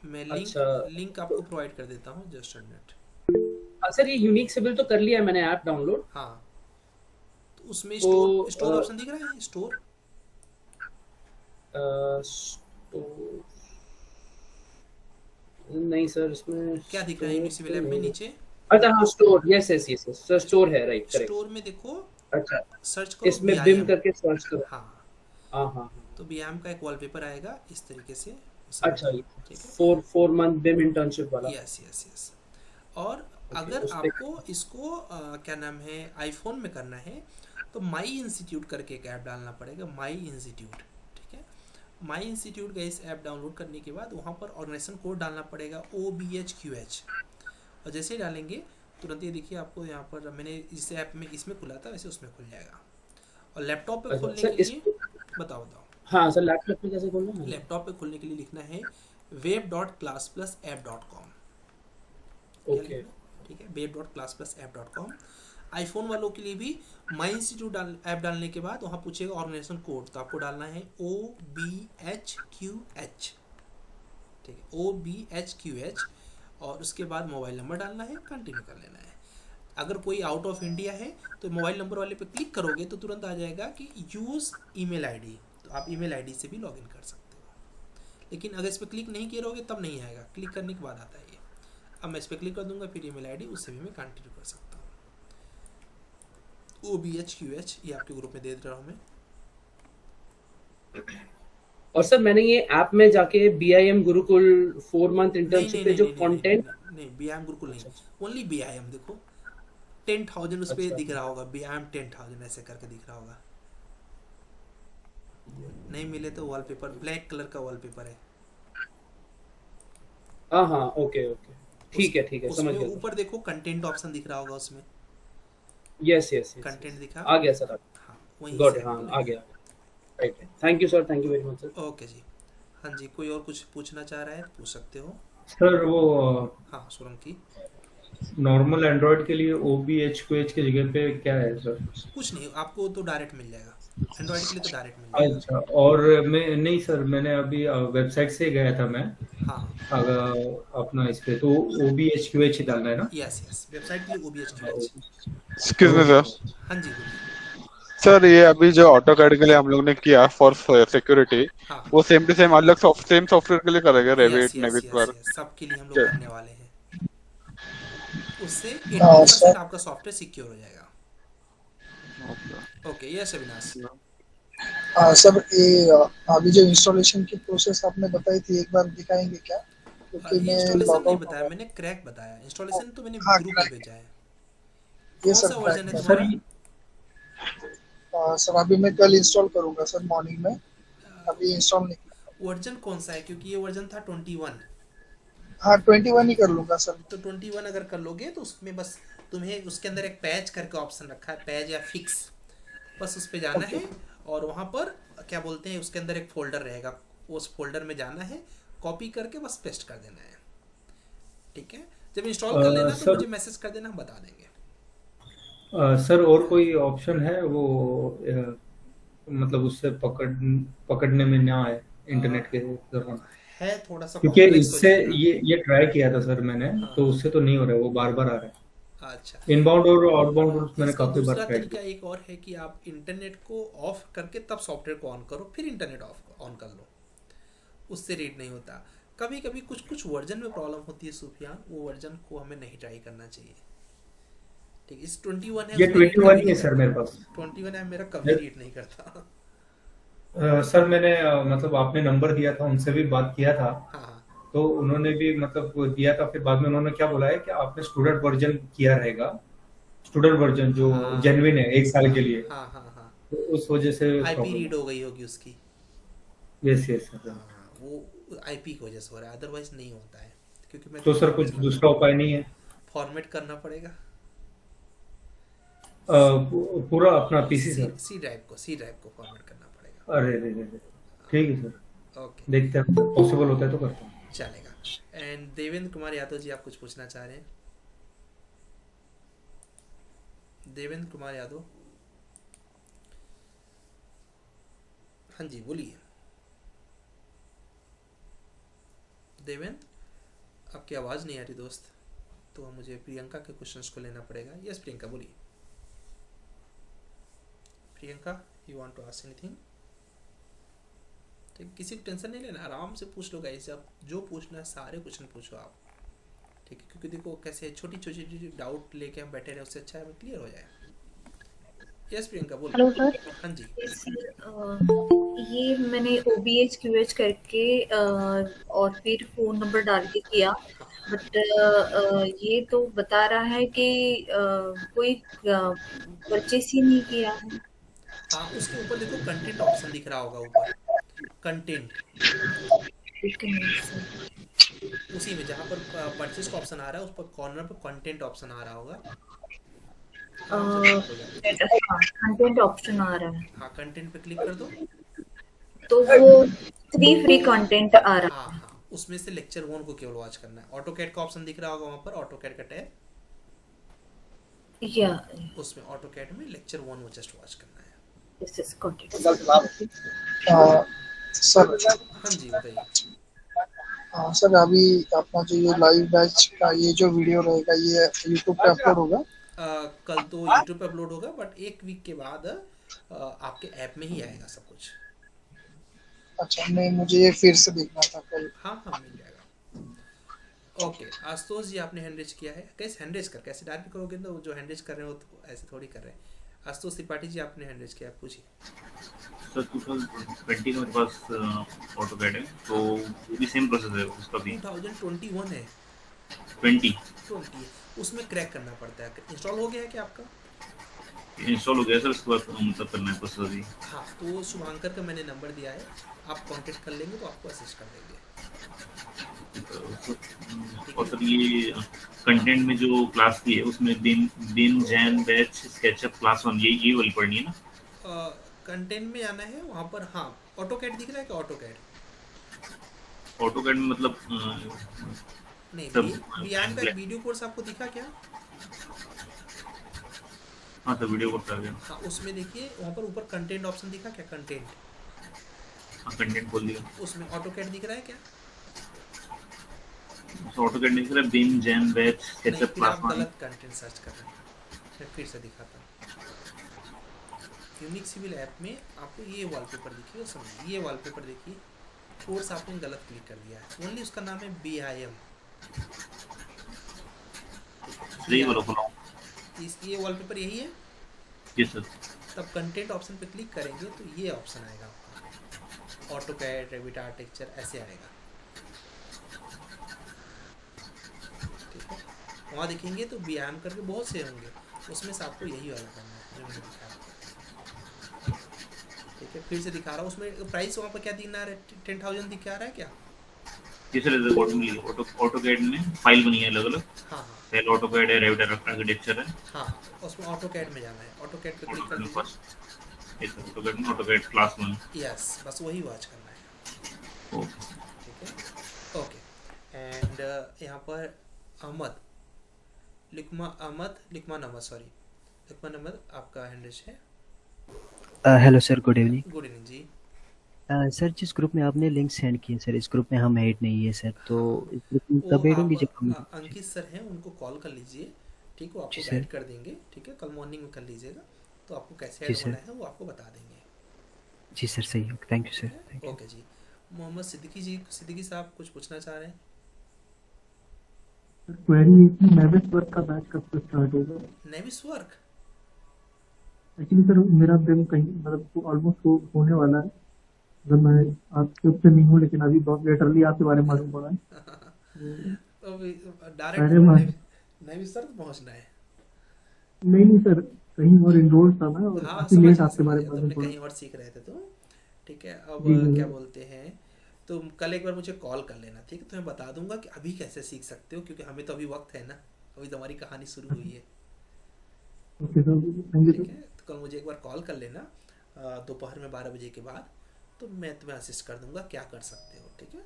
मैं लिंक आपको प्रोवाइड कर देता हूँ, जस्ट अ मिनट। सर ये यूनिक सिविल तो कर लिया है मैंने ऐप डाउनलोड। हाँ, तो उसमें स्टोर ऑप्शन दिख रहा है? स्टोर नहीं सर, इसमें क्या दिख रहा है यूनिक सिविल ऐप में नीचे? अच्छा हाँ, स्टोर। यस सर, स्टोर है, राइट करेक्ट। स्टोर में देखो अच्छा, सर्च करो इसमें बिम BIM। करके सर्च करो। हाँ हाँ हाँ। तो BIM का एक वॉलपेपर आएगा इस तरीके से, अच्छा, ठीक है। 4 मंथ बिम इंटर्नशिप वाला। Yes yes yes. और अगर उस पे आपको इसको क्या नाम है आईफोन में करना है तो माई इंस्टीट्यूट करके एक ऐप डालना पड़ेगा, माई इंस्टीट्यूट, ठीक है। माई इंस्टीट्यूट का इस ऐप डाउनलोड करने के बाद वहाँ पर ऑर्गेनाइजेशन कोड डालना पड़ेगा OBHQH, और जैसे ही डालेंगे तुरंत ये देखिए आपको यहाँ पर मैंने इस ऐप में इसमें खुला था वैसे उसमें खुल जाएगा। और लैपटॉप पे खोलने सर के इस लिए बताओ। हाँ सर, लैपटॉप में कैसे खोलना है? लैपटॉप पे खोलने के लिए लिखना है web.classplusapp.com। ओके, ठीक है, web.classplusapp.com। आईफोन वालों के लिए भी माई इंस्टीट्यूट ऐप डालने के बाद वहाँ पूछेगा ऑर्गेनाइजेशन कोड, तो आपको डालना है OBHQH, ठीक है, OBHQH, और उसके बाद मोबाइल नंबर डालना है, कंटिन्यू कर लेना है। अगर कोई आउट ऑफ इंडिया है तो मोबाइल नंबर वाले पे क्लिक करोगे तो तुरंत आ जाएगा कि यूज़ ईमेल आईडी, तो आप ईमेल आईडी से भी लॉगिन कर सकते हो। लेकिन अगर इस पर क्लिक नहीं करोगे तब नहीं आएगा, क्लिक करने के बाद आता है ये। अब मैं इस पर क्लिक कर दूंगा, फिर ईमेल आईडी, उससे भी मैं कंटिन्यू कर सकता हूँ। OBHQH ये आपके ग्रुप में दे रहा हूँ मैं। और सर मैंने ये ऐप में जाके BIM गुरुकुल 4 मंथ इंटर्नशिप पे जो कंटेंट नहीं BIM गुरुकुल नहीं, ओनली BIM। देखो 10,000 उस पे दिख रहा होगा, BIM 10,000 ऐसे करके दिख रहा होगा। नहीं मिले तो वॉलपेपर, ब्लैक कलर का वॉलपेपर है। हाँ ओके ओके, ठीक है समझ गया। ऊपर देखो कंटेंट ऑप्शन दिख रहा होगा उसमें। यस कंटेंट दिखा, आ गया सर। हाँ वहीं गॉट से इट, हाँ आ गया। Right, thank you sir, thank you very much sir. Okay जी। हाँ जी, कोई और कुछ पूछना चाह रहा है पूछ सकते हो। सर वो हाँ सोलंकी, नॉर्मल एंड्रॉइड के लिए OBHQH की जगह पे क्या है सर? कुछ नहीं, आपको तो डायरेक्ट मिल जाएगा, एंड्रॉइड के लिए तो डायरेक्ट मिल जाएगा। अच्छा, और मैं नहीं सर, मैंने अभी वेबसाइट से गया था मैं। हाँ अगर अपना इस पे तो OBHQH ही डालना है ना? यस वेबसाइट के लिए OBHQH। Excuse me sir. हाँ जी सर ये अभी जो ऑटोकैड के लिए हम लोग ने किया फॉर सिक्योरिटी, वो सेम टू सेम अलग सेम सॉफ्टवेयर के लिए करेगा रेविट नेविट पर? सबके लिए हम लोग करने वाले हैं। उससे 80% आपका सॉफ्टवेयर सिक्योर हो जाएगा। Okay yes Avinash. सर ये अभी जो इंस्टॉलेशन की प्रोसेस आपने बताई थी एक बार दिखाएंगे क्या? क्योंकि मैं इंस्टॉलेशन नहीं बताया मैंने, क्रैक बताया। इंस्टॉलेशन तो मैंने ग्रुप में भेजा है। ये कौन सा वर्जन है तुम्हारा? सर अभी मैं कल इंस्टॉल करूंगा सर मॉर्निंग में, अभी इंस्टॉल नहीं। वर्जन कौन सा है? क्योंकि ये वर्जन था 21। हाँ 21 ही कर लूंगा सर। तो 21 अगर कर लोगे तो उसमें बस तुम्हें उसके अंदर एक पैच करके ऑप्शन रखा है, पैच या फिक्स, बस उस पे जाना है और वहाँ पर क्या बोलते हैं उसके अंदर एक फोल्डर रहेगा, उस फोल्डर में जाना है, कॉपी करके बस पेस्ट कर देना है। ठीक है, जब इंस्टॉल कर लेना तो मुझे मैसेज कर देना, हम बता देंगे। सर और कोई ऑप्शन है वो मतलब उससे पकड़ने में ना आए इंटरनेट के दौरान? है थोड़ा सा, क्योंकि इससे ये ट्राई किया था सर मैंने, तो उससे तो नहीं हो रहा है, वो बार बार आ रहा है। अच्छा, इनबाउंड और आउटबाउंड मैंने काफी बार ट्राई किया। एक और है कि आप इंटरनेट को ऑफ करके तब सॉफ्टवेयर को ऑन करो, फिर इंटरनेट ऑन कर लो, उससे रीड नहीं होता। कभी कभी कुछ वर्जन में प्रॉब्लम होती है सुफियान, वो वर्जन को हमें नहीं ट्राई करना चाहिए। ठीक, इस 21 है, ये 21 ही है सर मेरे पास। 21 है मेरा, कभी रीड नहीं करता। सर मैंने मतलब आपने नंबर दिया था, उनसे भी बात किया था। हाँ। तो उन्होंने भी मतलब दिया था, फिर बाद में उन्होंने क्या बोला है कि आपने स्टूडेंट वर्जन किया रहेगा, स्टूडेंट वर्जन जो जेन्युइन है 1 साल के लिए। हाँ। तो उस वजह से आईपी रीड हो गई होगी उसकी। यस सर, वो आईपी की वजह से हो रहा है, अदरवाइज नहीं होता है। क्योंकि मैं तो सर कुछ दूसरा उपाय नहीं है? फॉर्मेट करना पड़ेगा पूरा अपना पीसी सर, सी ड्राइव को फॉर्मेट करना पड़ेगा। अरे ठीक है सर, ओके, देखते हैं पॉसिबल होता है तो करते हैं। चलेगा। एंड देवेंद्र कुमार यादव जी, आप कुछ पूछना चाह रहे हैं? देवेंद्र कुमार यादव, हाँ जी बोलिए। देवेंद्र, आपकी आवाज़ नहीं आ रही दोस्त, तो मुझे प्रियंका के क्वेश्चंस को लेना पड़ेगा। यस प्रियंका बोलिए। Priyanka, you want to ask anything? ठीक, किसी को टेंशन नहीं लेना, आराम से पूछ लो गाइस, आप जो पूछना है सारे क्वेश्चन पूछो आप। ठीक है, क्योंकि देखो कैसे छोटी छोटी डाउट लेके हम बैठे रहे, उससे अच्छा है क्लियर हो जाए। यस प्रियंका बोलो। Hello sir. हाँ जी। ये मैंने OBH QH करके और फिर फ़ोन नंबर डाल के किया, बट ये तो बता रहा है कि कोई परचेस ही नहीं किया है। हाँ, उसके ऊपर देखो कंटेंट ऑप्शन दिख रहा होगा ऊपर, कंटेंट, उसी में जहाँ पर परचेस का ऑप्शन आ रहा है उस पर कॉर्नर पर कंटेंट ऑप्शन आ रहा होगा। कंटेंट ऑप्शन आ रहा है, हाँ कंटेंट पे क्लिक कर दो तो वो 3 फ्री कंटेंट आ रहा है। हाँ, उसमें से लेक्चर 1 को केवल वॉच करना है। ऑटोकैड का ऑप्शन दिख रहा होगा वहाँ पर, ऑटोकैड का टैब, या उसमें ऑटोकैड में लेक्चर 1 वो जस्ट वॉच करना है। This is content. सर हाँ जी बताइए। सर अभी अपना जो ये लाइव बैच का ये जो वीडियो रहेगा ये यूट्यूब पे अपलोड होगा? कल तो यूट्यूब पे अपलोड होगा, बट 1 वीक के बाद आपके ऐप में ही आएगा सब कुछ। अच्छा, नहीं मुझे ये फिर से देखना था कल। हाँ मिल जाएगा। ओके आशुतोष जी आपने हैंड रेज किया है, कैसे हैंड रेज कैसे डायरेक्ट करोगे, तो जो हैंड रेज कर रहे हो तो ऐसे थोड़ी कर रहे हैं। आशुतोष त्रिपाठी जी आपने हैंड रेज किया, पूछिए। सर 2020 का मेरे पास ऑटोकैड है, तो वो भी सेम प्रोसेस है उसका भी? 2021 है। 20 उसमें क्रैक करना पड़ता है। इंस्टॉल हो गया है क्या आपका? इंस्टॉल हो गया सर, उसके बाद मतलब करना है प्रोसेस अभी? हाँ, तो शुभांकर का मैंने नंबर दिया है, आप कांटेक्ट कर लेंगे तो आपको असिस्ट कर देंगे। और सर ये कंटेंट में जो क्लास की है उसमें दिन जैन बैच स्केचअप क्लास 1 ये वाली पढ़नी है ना? कंटेंट में आना है वहाँ पर। हाँ ऑटोकैड दिख रहा है क्या? ऑटोकैड में मतलब नहीं, बियॉन्ड का वीडियो कोर्स आपको दिखा क्या? हाँ सर वीडियो कोर्स आ गया। हाँ उसमें देखिए वहाँ पर ऊपर कंटेंट ऑप्शन दिखा क्या? कंटेंट, हाँ कंटेंट खोल दिया। उसमें ऑटोकैड दिख रहा है क्या? ऑटोकैड नहीं दिख रहा है, बिन जैन बैच स्केचअप क्लास 1। आप गलत कंटेंट सर्च कर रहे हैं, मैं फिर से दिखाता हूँ। यूनिक सिविल ऐप में आपको ये वॉलपेपर दिखिए, समझिए ये वॉलपेपर देखिए, कोर्स आपने गलत क्लिक कर दिया है। ओनली उसका नाम है BIM। सही बोलो खोलो। ये वॉलपेपर यही है? Yes sir. तब कंटेंट ऑप्शन पे क्लिक करेंगे तो ये ऑप्शन आएगा आपका, ऑटोकैड, रेविट आर्किटेक्चर ऐसे आएगा। ठीक है, वहाँ देखेंगे तो BIM करके बहुत से होंगे, उसमें से आपको यही वाला करना है जो मैंने दिखाया। ठीक है, फिर से दिखा रहा हूँ। उसमें प्राइस वहाँ पर क्या दिखा रहा है? 10,000 दिखा रहा है क्या? जी सर, ऑटोकैड में फाइल बनी है अलग अलग। हाँ पहले ऑटोकैड है, रेविट आर्किटेक्चर है। हाँ उसमें ऑटोकैड में जाना है, ऑटोकैड पे क्लिक कर दीजिए। यस ऑटोकैड में ऑटोकैड क्लास 1। यस, बस वही वॉच करना है। ठीक है, ओके। एंड यहाँ पर लिकमान अहमद आपका हैंडल है। Hello sir, good evening. Good evening जी। सर जिस ग्रुप में आपने लिंक सेंड किए सर, इस ग्रुप में हम ऐड नहीं है सर, तो इस ग्रुप में कब ऐड होंगे? जब हम अंकित सर हैं उनको कॉल कर लीजिए, ठीक है, वो आपको जी गाइड सर। कर देंगे। ठीक है, कल मॉर्निंग में कर लीजिएगा तो आपको कैसे जी ऐड सर। होना है वो आपको बता देंगे। जी सर, सही है, thank you sir, thank you. Okay जी। मोहम्मद सिद्दीकी साहब कुछ पूछना चाह रहे हैं? क्वेरी है कि नेविस वर्क का बैच कब से स्टार्ट होगा? नेविस वर्क एक्चुअली सर मेरा बिम कहीं मतलब ऑलमोस्ट होने वाला है, अगर मैं आपके उससे नहीं हूँ, लेकिन अभी बहुत लेटरली आपके बारे में मालूम पड़ा है। तो पहले डायरेक्ट नेविस वर्क पहुंचना है? नहीं सर, कहीं और इनरोल था मैं और हाँ काफी लेट आपके बारे में मालूम तुमने पड़ा। कहीं और सीख रहे थे तो ठीक है। अब जी, जी, क्या जी। बोलते हैं, तुम कल एक बार मुझे कॉल कर लेना, ठीक है? तो मैं बता दूंगा कि अभी कैसे सीख सकते हो, क्योंकि हमें तो अभी वक्त है ना, अभी तुम्हारी कहानी शुरू हुई है। ओके सर, थैंक यू ठीक सर। है, तो कल मुझे एक बार कॉल कर लेना दोपहर में 12 बजे के बाद, तो मैं तुम्हें असिस्ट कर दूंगा क्या कर सकते हो। ठीक है,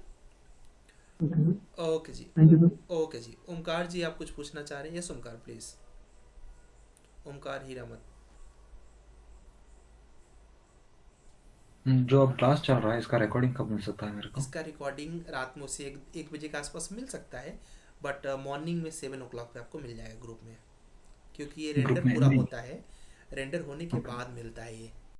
ओके जी, थैंक यू सर। ओके जी। ओमकार जी आप कुछ पूछना चाह रहे हैं? Yes Omkar please. ओमकार हीरामत। जो अब क्लास चल रहा है इसका रिकॉर्डिंग कब मिल सकता है मेरे को? इसका रिकॉर्डिंग रात में उसे 1 बजे के आसपास मिल सकता है, बट मॉर्निंग में 7 o'clock पे आपको मिल जाएगा ग्रुप में, क्योंकि ये ग्रुप रेंडर में पूरा नहीं। होता है, रेंडर होने के बाद मिलता है ये।